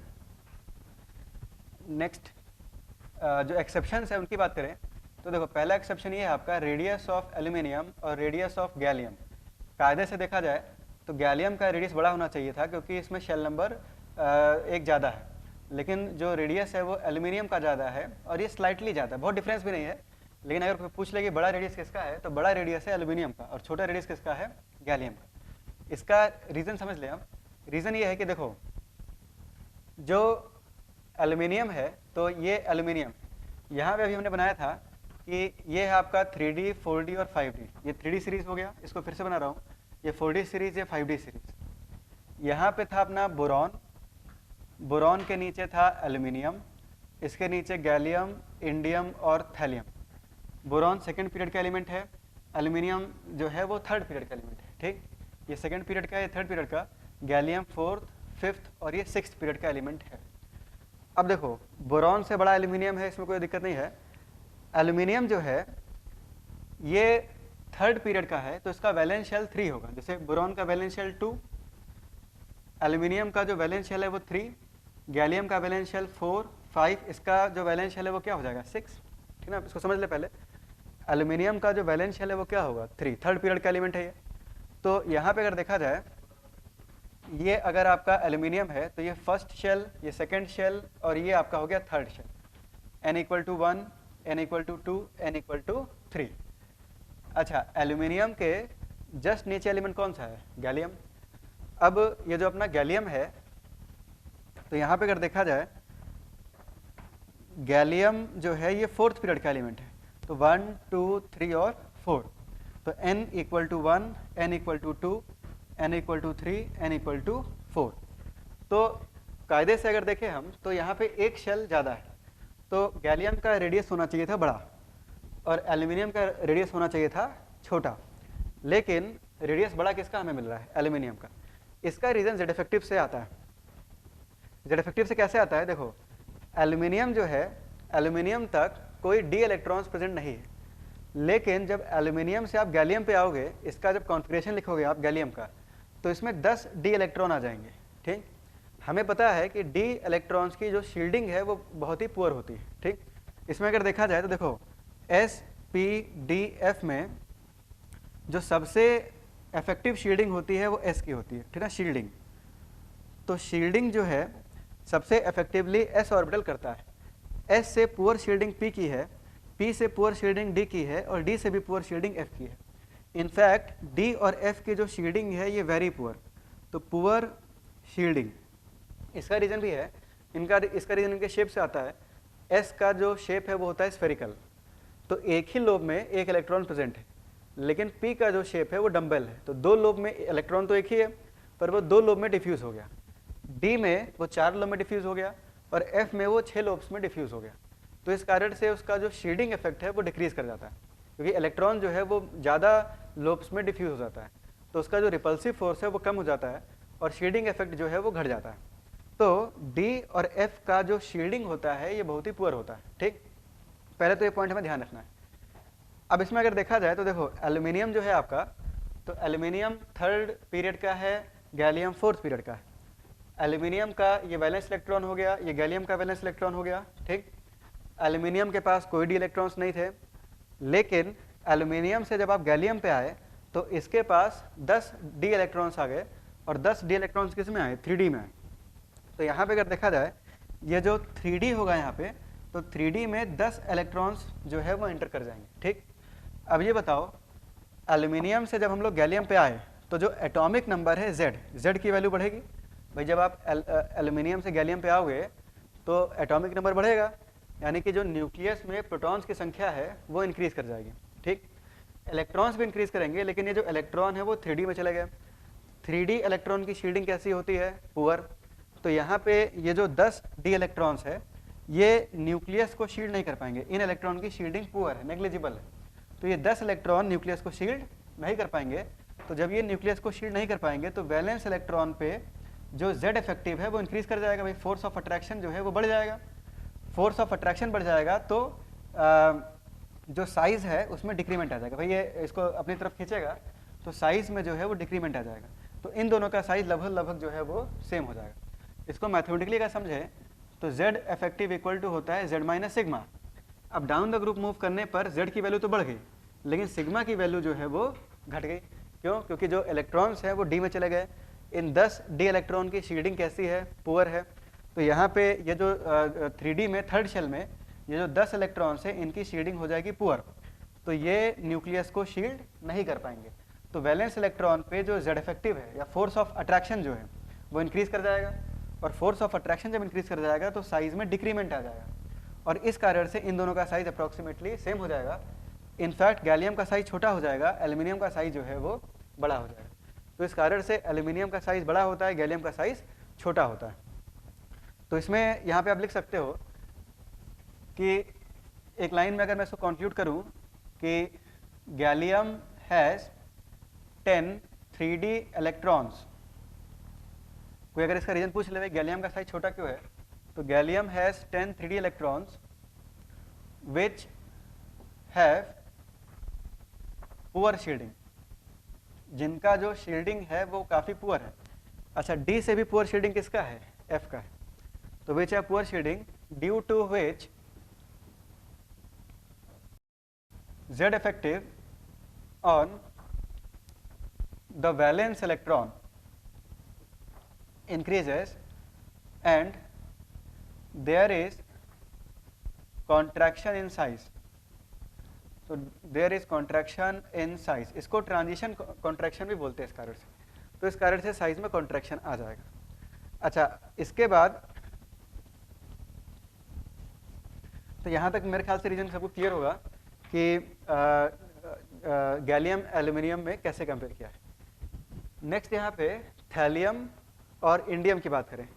नेक्स्ट जो एक्सेप्शंस है उनकी बात करें तो देखो, पहला एक्सेप्शन ये है आपका, रेडियस ऑफ एल्यूमिनियम और रेडियस ऑफ गैलियम। कायदे से देखा जाए तो गैलियम का रेडियस बड़ा होना चाहिए था, क्योंकि इसमें शेल नंबर एक ज़्यादा है, लेकिन जो रेडियस है वो एल्यूमिनियम का ज़्यादा है और ये स्लाइटली ज़्यादा है, बहुत डिफरेंस भी नहीं है। लेकिन अगर कोई पूछ ले कि बड़ा रेडियस किसका है, तो बड़ा रेडियस है एल्यूमिनियम का और छोटा रेडियस किसका है, गैलियम का। इसका रीज़न समझ लें आप। रीज़न ये है कि देखो, जो एल्यूमिनियम है तो ये एल्यूमिनियम यहाँ पे अभी हमने बनाया था कि ये है आपका 3D, 4D और 5D। ये 3D सीरीज़ हो गया, इसको फिर से बना रहा हूँ, ये 4D सीरीज़, ये 5D सीरीज़। यहाँ पे था अपना बोरॉन, बोरॉन के नीचे था एल्यूमिनियम, इसके नीचे गैलियम, इंडियम और थैलियम। बोरॉन सेकंड पीरियड का एलिमेंट है, एल्यूमिनियम जो है वो थर्ड पीरियड का एलिमेंट है, ठीक। ये सेकंड पीरियड का, ये थर्ड पीरियड का, गैलियम फोर्थ, फिफ्थ और ये सिक्स्थ पीरियड का एलिमेंट है। अब देखो, बोरॉन से बड़ा एल्यूमिनियम है, इसमें कोई दिक्कत नहीं है। एल्यूमिनियम जो है ये थर्ड पीरियड का है, तो इसका वैलेंस शेल 3 होगा। जैसे बोरॉन का वैलेंस शेल 2, एल्यूमिनियम का जो वैलेंस शेल है वो 3, गैलियम का वैलेंस शेल 4, 5, इसका जो वैलेंस शेल है वो क्या हो जाएगा, 6, ठीक ना। इसको समझ ले पहले, एल्यूमिनियम का जो वैलेंस शेल है वो क्या होगा, 3, थर्ड पीरियड का एलिमेंट है ये। तो यहाँ पे अगर देखा जाए, ये अगर आपका एल्यूमिनियम है तो ये फर्स्ट शेल, ये सेकंड शेल और ये आपका हो गया third shell, n = 1, n = 2, n = 3। अच्छा, एल्यूमिनियम के जस्ट नीचे एलिमेंट कौन सा है, गैलियम। अब ये जो अपना गैलियम है, तो यहाँ पे अगर देखा जाए, गैलियम जो है ये फोर्थ पीरियड का एलिमेंट है, तो 1, 2, 3 और 4। तो n = 1, n = 2, n = 3, n = 4। तो कायदे से अगर देखें हम, तो यहाँ पे एक शेल ज़्यादा है, तो गैलियम का रेडियस होना चाहिए था बड़ा और एल्यूमिनियम का रेडियस होना चाहिए था छोटा। लेकिन रेडियस बड़ा किसका हमें मिल रहा है, एल्यूमिनियम का। इसका रीज़न जेड इफेक्टिव से आता है। जेड इफेक्टिव से कैसे आता है, देखो, एल्यूमिनियम जो है, एल्यूमिनियम तक कोई डी इलेक्ट्रॉन्स प्रेजेंट नहीं है, लेकिन जब एल्यूमिनियम से आप गैलियम पे आओगे, इसका जब कॉन्फ़िगरेशन लिखोगे आप गैलियम का, तो इसमें 10 डी इलेक्ट्रॉन आ जाएंगे, ठीक। हमें पता है कि डी इलेक्ट्रॉन्स की जो शील्डिंग है वो बहुत ही पुअर होती है, ठीक। इसमें अगर देखा जाए तो देखो, एस, पी, डी, एफ में जो सबसे इफेक्टिव शील्डिंग होती है वो एस की होती है, ठीक है, शील्डिंग। तो शील्डिंग जो है सबसे इफेक्टिवली एस ऑर्बिटल करता है। एस से पुअर शील्डिंग पी की है, पी से पुअर शील्डिंग डी की है और डी से भी पुअर शील्डिंग एफ की है। इनफैक्ट डी और एफ की जो शील्डिंग है ये वेरी पुअर, तो पुअर शील्डिंग। इसका रीज़न भी है, इसका रीज़न इनके शेप से आता है। एस का जो शेप है वो होता है स्फेरिकल, तो एक ही लोब में एक इलेक्ट्रॉन प्रेजेंट है, लेकिन पी का जो शेप है वो डम्बेल है, तो दो लोब में इलेक्ट्रॉन तो एक ही है, पर वो दो लोब में डिफ्यूज़ हो गया। डी में वो 4 लोब में डिफ्यूज़ हो गया और एफ में वो 6 लोब्स में डिफ्यूज़ हो गया, तो इस कारण से उसका जो शील्डिंग इफेक्ट है वो डिक्रीज कर जाता है, क्योंकि इलेक्ट्रॉन जो है वो ज़्यादा लोब्स में डिफ्यूज हो जाता है, तो उसका जो रिपल्सिव फोर्स है वो कम हो जाता है और शील्डिंग इफेक्ट जो है वो घट जाता है। तो डी और एफ का जो शील्डिंग होता है ये बहुत ही पुअर होता है। ठीक, पहले तो ये पॉइंट हमें ध्यान रखना है। अब इसमें अगर देखा जाए तो देखो एल्यूमिनियम जो है आपका, तो एल्यूमिनियम थर्ड पीरियड का है, गैलियम फोर्थ पीरियड का है। एल्यूमिनियम का ये वैलेंस इलेक्ट्रॉन हो गया, ये गैलियम का वैलेंस इलेक्ट्रॉन हो गया। ठीक, एल्यूमिनियम के पास कोई डी इलेक्ट्रॉन्स नहीं थे, लेकिन एल्यूमिनियम से जब आप गैलियम पे आए तो इसके पास 10 डी इलेक्ट्रॉन्स आ गए, और 10 डी इलेक्ट्रॉन्स किस में आए, 3D में आए। तो यहाँ पे अगर देखा जाए ये जो 3D होगा यहाँ पे, तो 3D में 10 इलेक्ट्रॉन्स जो है वो एंटर कर जाएंगे। ठीक, अब ये बताओ एल्यूमिनियम से जब हम लोग गैलियम पे आए तो जो एटॉमिक नंबर है Z की वैल्यू बढ़ेगी। भाई जब आप एल्यूमिनियम से गैलियम पे आओगे तो एटॉमिक नंबर बढ़ेगा, यानी कि जो न्यूक्लियस में प्रोटॉन्स की संख्या है वो इंक्रीज कर जाएगी। ठीक, इलेक्ट्रॉन्स भी इंक्रीज करेंगे, लेकिन ये जो इलेक्ट्रॉन है वो 3D में चले गए। 3D इलेक्ट्रॉन की शील्डिंग कैसी होती है, पुअर। तो यहाँ पे ये जो 10 डी इलेक्ट्रॉन्स है ये न्यूक्लियस को शील्ड नहीं कर पाएंगे, इन इलेक्ट्रॉन की शील्डिंग पुअर है, नेग्लिजिबल है। तो ये 10 इलेक्ट्रॉन न्यूक्लियस को शील्ड नहीं कर पाएंगे। तो जब ये न्यूक्लियस को शील्ड नहीं कर पाएंगे तो वैलेंस इलेक्ट्रॉन पे जो Z इफेक्टिव है वो इंक्रीज कर जाएगा। भाई फोर्स ऑफ अट्रैक्शन जो है वो बढ़ जाएगा। फोर्स ऑफ अट्रैक्शन बढ़ जाएगा तो जो साइज है उसमें डिक्रीमेंट आ जाएगा। भाई ये इसको अपनी तरफ खींचेगा तो साइज में जो है वो डिक्रीमेंट आ जाएगा। तो इन दोनों का साइज लगभग जो है वो सेम हो जाएगा। इसको मैथमेटिकली का समझे तो Z इफेक्टिव इक्वल टू होता है Z माइनस सिग्मा। अब डाउन द ग्रुप मूव करने पर Z की वैल्यू तो बढ़ गई, लेकिन सिग्मा की वैल्यू जो है वो घट गई। क्यों? क्योंकि जो इलेक्ट्रॉन्स हैं वो डी में चले गए। इन 10 डी इलेक्ट्रॉन की शील्डिंग कैसी है, पुअर है। तो यहाँ पे ये जो 3D में थर्ड शेल में ये जो 10 इलेक्ट्रॉन्स हैं इनकी शील्डिंग हो जाएगी पुअर, तो ये न्यूक्लियस को शील्ड नहीं कर पाएंगे। तो वैलेंस इलेक्ट्रॉन पे जो Z इफेक्टिव है या फोर्स ऑफ अट्रैक्शन जो है वो इंक्रीज कर जाएगा, और फोर्स ऑफ अट्रैक्शन जब इंक्रीज कर जाएगा तो साइज में डिक्रीमेंट आ जाएगा, और इस कारण से इन दोनों का साइज अप्रॉक्सीमेटली सेम हो जाएगा। इनफैक्ट गैलियम का साइज छोटा हो जाएगा, एल्यूमिनियम का साइज जो है वो बड़ा हो जाएगा। तो इस कारण से एल्यूमिनियम का साइज बड़ा होता है, गैलियम का साइज छोटा होता है। तो इसमें यहाँ पे आप लिख सकते हो कि एक लाइन में अगर मैं इसको कंक्लूड करूँ कि गैलियम हैज़ 10 3D इलेक्ट्रॉन्स। कोई अगर इसका रीजन पूछ ले गैलियम का साइज छोटा क्यों है, तो gallium has 10 3D electrons which have poor shielding, जिनका जो शील्डिंग है वो काफ़ी पुअर है। अच्छा, डी से भी पुअर शील्डिंग किसका है, एफ का है। तो विच है poor shielding due to which Z effective on the valence electron increases and there is contraction in size. So there is contraction in size. इसको ट्रांजिशन कॉन्ट्रैक्शन भी बोलते हैं इस कारण से। तो इस कारण से साइज में कॉन्ट्रैक्शन आ जाएगा। अच्छा, इसके बाद तो यहाँ तक मेरे ख्याल से रीजन सबको क्लियर होगा कि गैलियम एल्यूमिनियम में कैसे कंपेयर किया है। नेक्स्ट यहाँ पे थैलियम और इंडियम की बात करें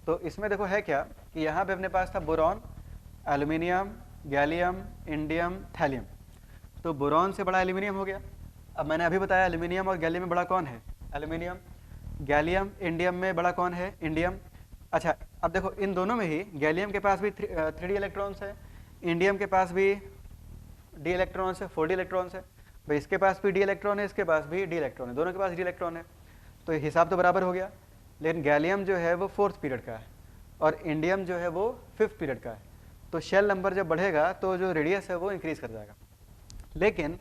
तो इसमें देखो है क्या कि यहाँ पे अपने पास था boron, aluminium, gallium, indium, thallium. तो बोरॉन से बड़ा एल्यूमिनियम हो गया। अब मैंने अभी बताया एल्यूमिनियम और गैलियम में बड़ा कौन है, एल्यूमिनियम। गैलियम इंडियम में बड़ा कौन है, इंडियम। अच्छा, अब देखो इन दोनों में ही गैलियम के पास भी 3D इलेक्ट्रॉन्स है, इंडियम के पास भी डी इलेक्ट्रॉन्स है, 4D इलेक्ट्रॉन्स है। भाई इसके पास भी डी इलेक्ट्रॉन है, इसके पास भी डी इलेक्ट्रॉन है, दोनों के पास डी इलेक्ट्रॉन है। तो हिसाब तो बराबर हो गया। लेकिन गैलियम जो है वो 4th पीरियड का है और इंडियम जो है वो 5th पीरियड का है। तो शेल नंबर जब बढ़ेगा तो जो रेडियस है वो इंक्रीज कर जाएगा। लेकिन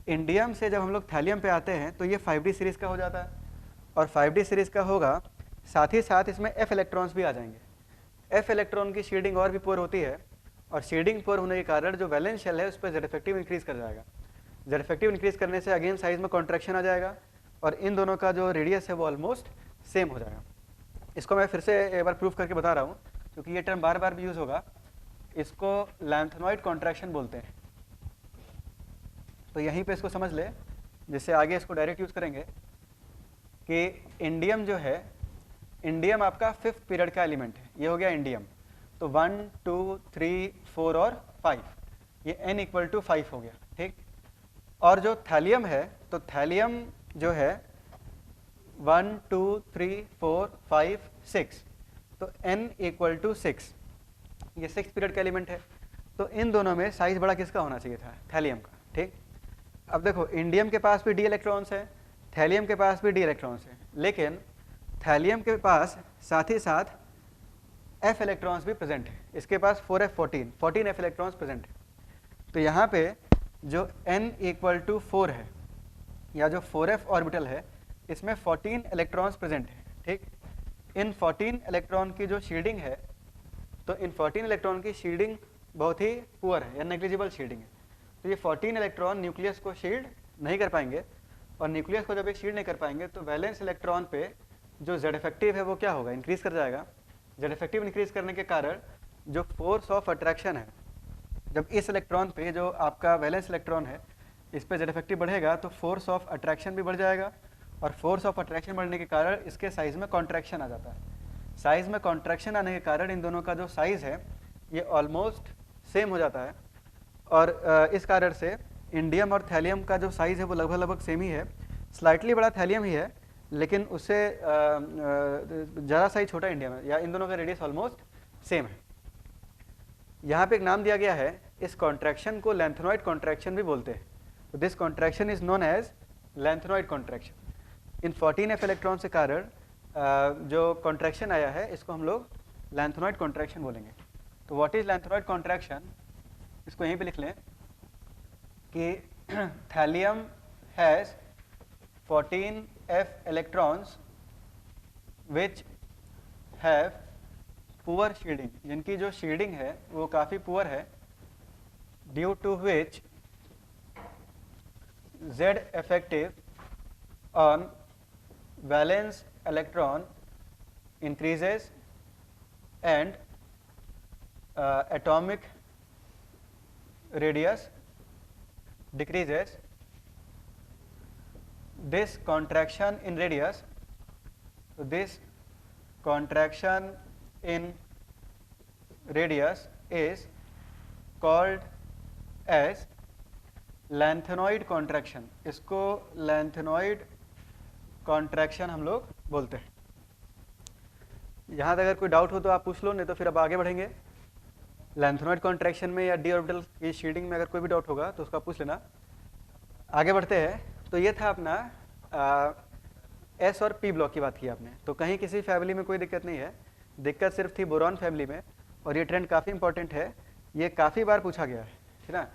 इंडियम से जब हम लोग थैलियम पे आते हैं तो ये 5D सीरीज का हो जाता है, और 5D सीरीज का होगा साथ ही साथ इसमें F इलेक्ट्रॉन्स भी आ जाएंगे। F इलेक्ट्रॉन की शील्डिंग और भी पुअर होती है, और शील्डिंग पुअर होने के कारण जो वैलेंस शेल है उस पर Z इफेक्टिव इंक्रीज कर जाएगा। Z इफेक्टिव इंक्रीज करने से अगेन साइज में कॉन्ट्रैक्शन आ जाएगा, और इन दोनों का जो रेडियस है वो ऑलमोस्ट सेम हो जाएगा। इसको मैं फिर से एक बार प्रूफ करके बता रहा हूँ क्योंकि ये टर्म बार बार भी यूज़ होगा। इसको लैंथेनॉइड कॉन्ट्रैक्शन बोलते हैं। तो यहीं पे इसको समझ ले, जिससे आगे इसको डायरेक्ट यूज़ करेंगे कि इंडियम जो है, इंडियम आपका 5th पीरियड का एलिमेंट है। ये हो गया इंडियम। तो 1 2 3 4 और 5, ये n इक्वल टू 5 हो गया, ठीक। और जो थैलियम है, तो थैलियम जो है 1 2 3 4 5 6, तो n इक्वल टू 6, ये 6 पीरियड का एलिमेंट है। तो इन दोनों में साइज बड़ा किसका होना चाहिए था? थैलियम का, ठीक। अब देखो इंडियम के पास भी d इलेक्ट्रॉन्स है, थैलियम के पास भी d इलेक्ट्रॉन्स है, लेकिन थैलियम के पास साथ ही साथ f इलेक्ट्रॉन्स भी प्रेजेंट है। इसके पास 14 f इलेक्ट्रॉन्स प्रेजेंट है। तो यहाँ पे जो n इक्वल टू 4 है, या जो 4f ऑर्बिटल है, इसमें 14 इलेक्ट्रॉन्स प्रेजेंट है, ठीक। इन 14 इलेक्ट्रॉन की जो शील्डिंग है, तो इन 14 इलेक्ट्रॉन की शील्डिंग बहुत ही पुअर है या नेग्लिजिबल शील्डिंग है। तो ये 14 इलेक्ट्रॉन न्यूक्लियस को शील्ड नहीं कर पाएंगे, और न्यूक्लियस को जब ये शील्ड नहीं कर पाएंगे तो वैलेंस इलेक्ट्रॉन पे जो जेड इफेक्टिव है वो क्या होगा? इंक्रीज कर जाएगा। जेड इफेक्टिव इंक्रीज करने के कारण जो फोर्स ऑफ अट्रैक्शन है, जब इस इलेक्ट्रॉन पे जो आपका वैलेंस इलेक्ट्रॉन है इस पे जेड इफेक्टिव बढ़ेगा तो फोर्स ऑफ अट्रैक्शन भी बढ़ जाएगा, और फोर्स ऑफ अट्रैक्शन बढ़ने के कारण इसके साइज में कॉन्ट्रैक्शन आ जाता है। साइज में कॉन्ट्रैक्शन आने के कारण इन दोनों का जो साइज है ये ऑलमोस्ट सेम हो जाता है, और इस कारण से इंडियम और थैलियम का जो साइज है वो लगभग सेम ही है। स्लाइटली बड़ा थैलियम ही है, लेकिन उससे ज़्यादा साइज छोटा इंडियम है, या इन दोनों का रेडियस ऑलमोस्ट सेम है। यहाँ पे एक नाम दिया गया है, इस कॉन्ट्रैक्शन को लैंथेनॉइड कॉन्ट्रैक्शन भी बोलते हैं। तो this contraction is known as lanthanoid contraction. इन 14f इलेक्ट्रॉन के कारण जो कॉन्ट्रैक्शन आया है इसको हम लोग लैंथेनॉइड कॉन्ट्रैक्शन बोलेंगे। तो व्हाट इज लैंथेनॉइड कॉन्ट्रैक्शन, इसको यहीं पे लिख लें कि thallium has 14f electrons which have poor shielding, जिनकी जो शील्डिंग है वो काफ़ी पुअर है, due to which Z effective on valence electron increases and atomic radius decreases. This contraction in radius, so this contraction in radius is called as lanthanoid contraction. इसको lanthanoid contraction हम लोग बोलते हैं। यहाँ तक अगर कोई डाउट हो तो आप पूछ लो, नहीं तो फिर अब आगे बढ़ेंगे। लैंथेनॉइड कॉन्ट्रैक्शन में या डी ऑर्बिटल की शील्डिंग में अगर कोई भी डाउट होगा तो उसका पूछ लेना। आगे बढ़ते हैं। तो ये था अपना एस और पी ब्लॉक की बात की आपने। तो कहीं किसी फैमिली में कोई दिक्कत नहीं है, दिक्कत सिर्फ थी बोरॉन फैमिली में, और ये ट्रेंड काफ़ी इंपॉर्टेंट है, ये काफ़ी बार पूछा गया है, ठीक ना।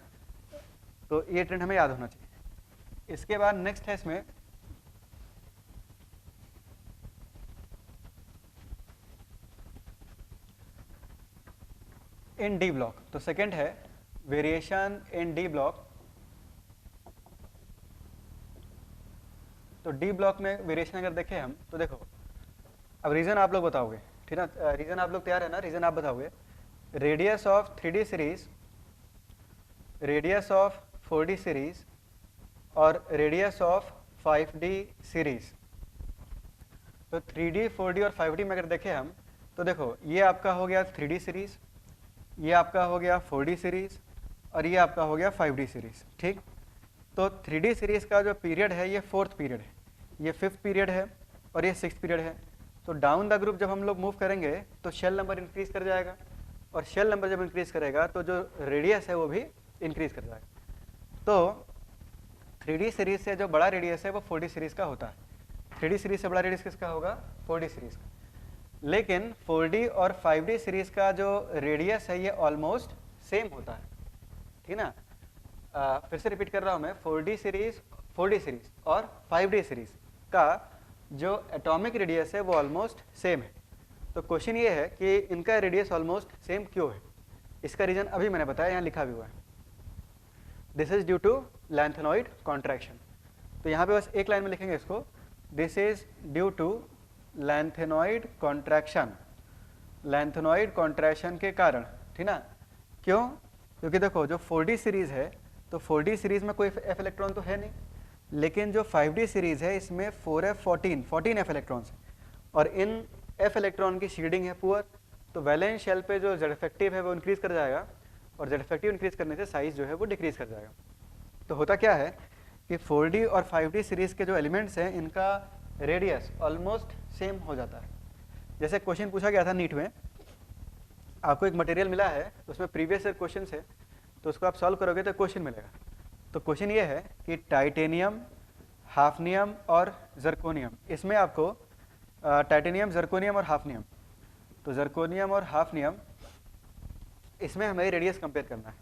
तो ये ट्रेंड हमें याद होना चाहिए। इसके बाद नेक्स्ट है इसमें इन डी ब्लॉक। तो सेकंड है वेरिएशन इन डी ब्लॉक। तो डी ब्लॉक में वेरिएशन अगर देखें हम तो देखो, अब रीजन आप लोग बताओगे, ठीक ना। रीजन आप लोग तैयार है ना? रीजन आप बताओगे। Radius of 3D series, radius of 4D series और रेडियस ऑफ 5D सीरीज। तो 3D 4D और 5D में अगर देखें हम तो देखो, ये आपका हो गया 3D सीरीज, ये आपका हो गया 4D सीरीज, और ये आपका हो गया 5D सीरीज, ठीक। तो 3D सीरीज का जो पीरियड है ये 4th पीरियड है, ये 5th पीरियड है, और ये 6th पीरियड है। तो डाउन द ग्रुप जब हम लोग मूव करेंगे तो शेल नंबर इंक्रीज कर जाएगा, और शेल नंबर जब इंक्रीज करेगा तो जो रेडियस है वो भी इंक्रीज कर जाएगा। तो 3D सीरीज से जो बड़ा रेडियस है वो 4D सीरीज का होता है। 3D सीरीज से बड़ा रेडियस किसका होगा? 4D सीरीज का। लेकिन 4D और 5D सीरीज का जो रेडियस है ये ऑलमोस्ट सेम होता है, ठीक ना। फिर से रिपीट कर रहा हूँ मैं, 4D सीरीज और 5D सीरीज का जो एटॉमिक रेडियस है वो ऑलमोस्ट सेम है। तो क्वेश्चन ये है कि इनका रेडियस ऑलमोस्ट सेम क्यों है? इसका रीजन अभी मैंने बताया, यहाँ लिखा भी हुआ है। This is due to lanthanoid contraction. तो यहाँ पे बस एक लाइन में लिखेंगे इसको, this is due to lanthanoid contraction. Lanthanoid contraction के कारण, ठीक ना। क्यों? क्योंकि देखो जो 4D सीरीज है तो 4D सीरीज में कोई f इलेक्ट्रॉन तो है नहीं, लेकिन जो 5D सीरीज है इसमें 4f 14 f इलेक्ट्रॉन्स है, और इन f इलेक्ट्रॉन की शील्डिंग है पुअर, तो वैलेंस शेल पे जो जेड इफेक्टिव है वो इंक्रीज कर जाएगा, और जेड इफेक्टिव इंक्रीज करने से साइज जो है वो डिक्रीज कर जाएगा। तो होता क्या है कि 4D और 5D सीरीज के जो एलिमेंट्स हैं इनका रेडियस ऑलमोस्ट सेम हो जाता है। जैसे क्वेश्चन पूछा गया था नीट में, आपको एक मटेरियल मिला है, उसमें प्रीवियस ईयर क्वेश्चन है, तो उसको आप सॉल्व करोगे तो क्वेश्चन मिलेगा। तो क्वेश्चन ये है कि टाइटेनियम, हाफनियम और जर्कोनियम, इसमें आपको टाइटेनियम, जर्कोनियम और हाफनियम, तो जर्कोनियम और हाफनियम इसमें हमें रेडियस कंपेयर करना है।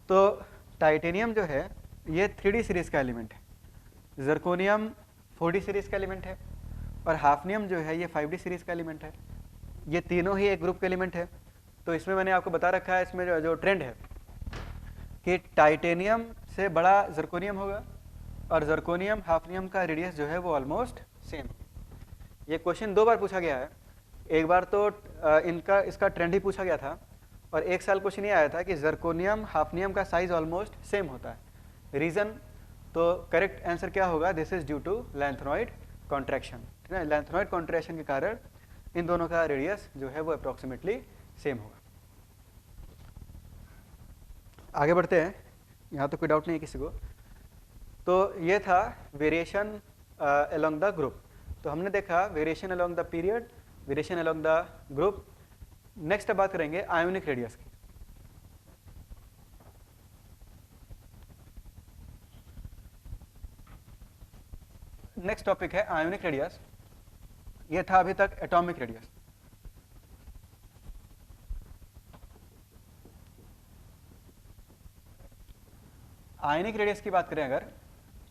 तो टाइटेनियम जो है ये 3D सीरीज का एलिमेंट है, जर्कोनियम 4D सीरीज का एलिमेंट है, और हाफनियम जो है ये 5D सीरीज का एलिमेंट है। ये तीनों ही एक ग्रुप के एलिमेंट है। तो इसमें मैंने आपको बता रखा है, इसमें जो ट्रेंड है कि टाइटेनियम से बड़ा जर्कोनियम होगा, और जर्कोनियम हाफनियम का रेडियस जो है वो ऑलमोस्ट सेम। ये क्वेश्चन 2 बार पूछा गया है। एक बार तो इसका ट्रेंड ही पूछा गया था, और एक साल क्वेश्चन ये आया था कि जर्कोनियम हाफनियम का साइज ऑलमोस्ट सेम होता है। रीज़न, तो करेक्ट आंसर क्या होगा, this is due to lanthanoid contraction. ठीक है, लैंथेनॉइड कॉन्ट्रैक्शन के कारण इन दोनों का रेडियस जो है वो अप्रॉक्सीमेटली सेम होगा। आगे बढ़ते हैं, यहाँ तो कोई डाउट नहीं है किसी को। तो ये था वेरिएशन अलोंग द ग्रुप। तो हमने देखा variation along the period, variation along the group. Next अब बात करेंगे आयोनिक रेडियस की। नेक्स्ट टॉपिक है आयोनिक रेडियस। ये था अभी तक एटॉमिक रेडियस। आयनिक रेडियस की बात करें अगर,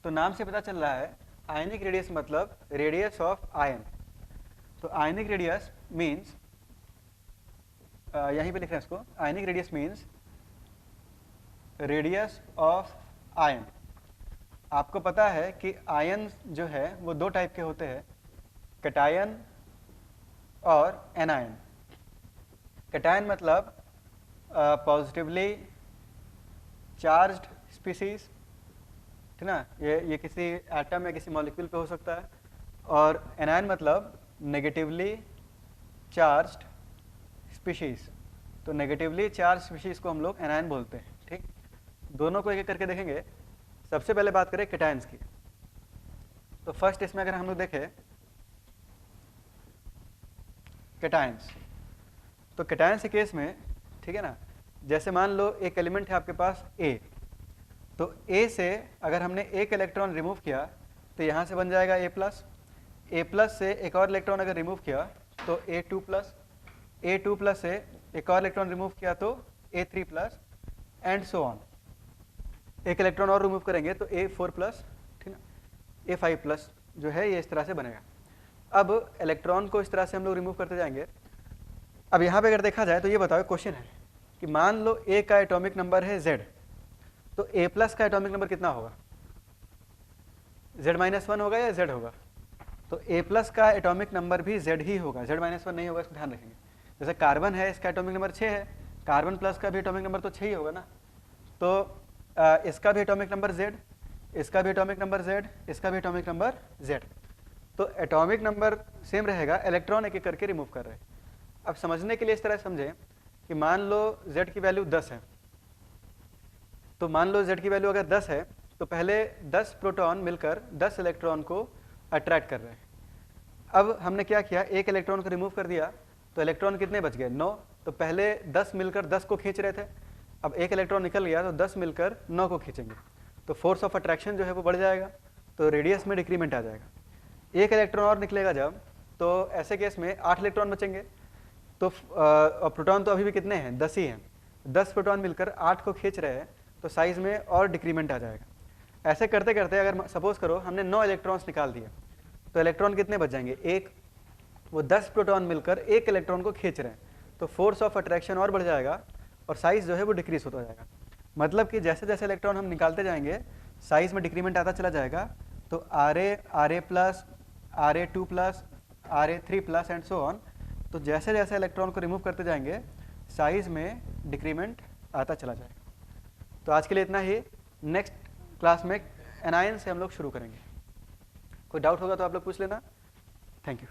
तो नाम से पता चल रहा है आयनिक रेडियस मतलब रेडियस ऑफ आयन। तो आयनिक रेडियस मींस, यहीं पे लिख रहे हैं इसको, ionic radius means radius of ion. आपको पता है कि आयन जो है वो 2 टाइप के होते हैं, कैटायन और एनायन। कैटायन मतलब पॉजिटिवली चार्ज्ड स्पीसीज, ठीक ना, ये किसी एटम या किसी मॉलिक्यूल पे हो सकता है। और एनायन मतलब नेगेटिवली चार्ज्ड स्पीशीज। तो नेगेटिवली चार्ज स्पीशीज को हम लोग एनायन बोलते हैं। ठीक, दोनों को एक एक करके देखेंगे। सबसे पहले बात करें कैटायंस की। तो फर्स्ट इसमें अगर हम लोग देखें कैटायंस, तो कैटायंस के केस में, ठीक है ना, जैसे मान लो एक एलिमेंट है आपके पास A, तो A से अगर हमने एक इलेक्ट्रॉन रिमूव किया तो यहाँ से बन जाएगा A+, से एक और इलेक्ट्रॉन अगर रिमूव किया तो A2+, से एक और इलेक्ट्रॉन रिमूव किया तो A3+, एंड सो ऑन। एक इलेक्ट्रॉन और रिमूव करेंगे तो A4+, ठीक ना, A5+, जो है ये इस तरह से बनेगा। अब इलेक्ट्रॉन को इस तरह से हम लोग रिमूव करते जाएंगे। अब यहाँ पे अगर देखा जाए तो ये बताओ, क्वेश्चन है कि मान लो A का एटॉमिक नंबर है Z, तो A+ का एटॉमिक नंबर कितना होगा, Z-1 होगा या Z होगा? तो A+ का एटॉमिक नंबर भी Z ही होगा, Z-1 नहीं होगा, इसको ध्यान रखेंगे। जैसे कार्बन है, इसका एटॉमिक नंबर 6 है, कार्बन प्लस का भी एटॉमिक नंबर तो 6 ही होगा ना। तो इसका भी एटॉमिक नंबर Z, इसका भी एटॉमिक नंबर Z, इसका भी एटॉमिक नंबर Z। तो एटॉमिक नंबर सेम रहेगा, इलेक्ट्रॉन एक एक करके रिमूव कर रहे हैं। अब समझने के लिए इस तरह समझें कि मान लो Z की वैल्यू 10 है, तो मान लो Z की वैल्यू अगर 10 है तो पहले 10 प्रोटॉन मिलकर 10 इलेक्ट्रॉन को अट्रैक्ट कर रहे हैं। अब हमने क्या किया, एक इलेक्ट्रॉन को रिमूव कर दिया तो इलेक्ट्रॉन कितने बच गए, 9। तो पहले 10 मिलकर 10 को खींच रहे थे, अब एक इलेक्ट्रॉन निकल गया तो 10 मिलकर 9 को खींचेंगे, तो फोर्स ऑफ अट्रैक्शन जो है वो बढ़ जाएगा, तो रेडियस में डिक्रीमेंट आ जाएगा। एक इलेक्ट्रॉन और निकलेगा जब, तो ऐसे केस में 8 इलेक्ट्रॉन बचेंगे। तो प्रोटॉन तो अभी भी कितने हैं, 10 ही हैं, 10 प्रोटॉन मिलकर 8 को खींच रहे हैं, तो साइज में और डिक्रीमेंट आ जाएगा। ऐसे करते करते अगर सपोज करो हमने 9 इलेक्ट्रॉन्स निकाल दिए, तो इलेक्ट्रॉन कितने बच जाएंगे, 1। वो 10 प्रोटॉन मिलकर एक इलेक्ट्रॉन को खींच रहे हैं, तो फोर्स ऑफ अट्रैक्शन और बढ़ जाएगा और साइज जो है वो डिक्रीज होता जाएगा। मतलब कि जैसे जैसे इलेक्ट्रॉन हम निकालते जाएंगे साइज में डिक्रीमेंट आता चला जाएगा। तो Ra, Ra+, Ra2+, Ra3+ and so on. तो जैसे जैसे इलेक्ट्रॉन को रिमूव करते जाएंगे साइज में डिक्रीमेंट आता चला जाएगा। तो आज के लिए इतना ही। नेक्स्ट क्लास में एनायन से हम लोग शुरू करेंगे। कोई डाउट होगा तो आप लोग पूछ लेना। Thank you.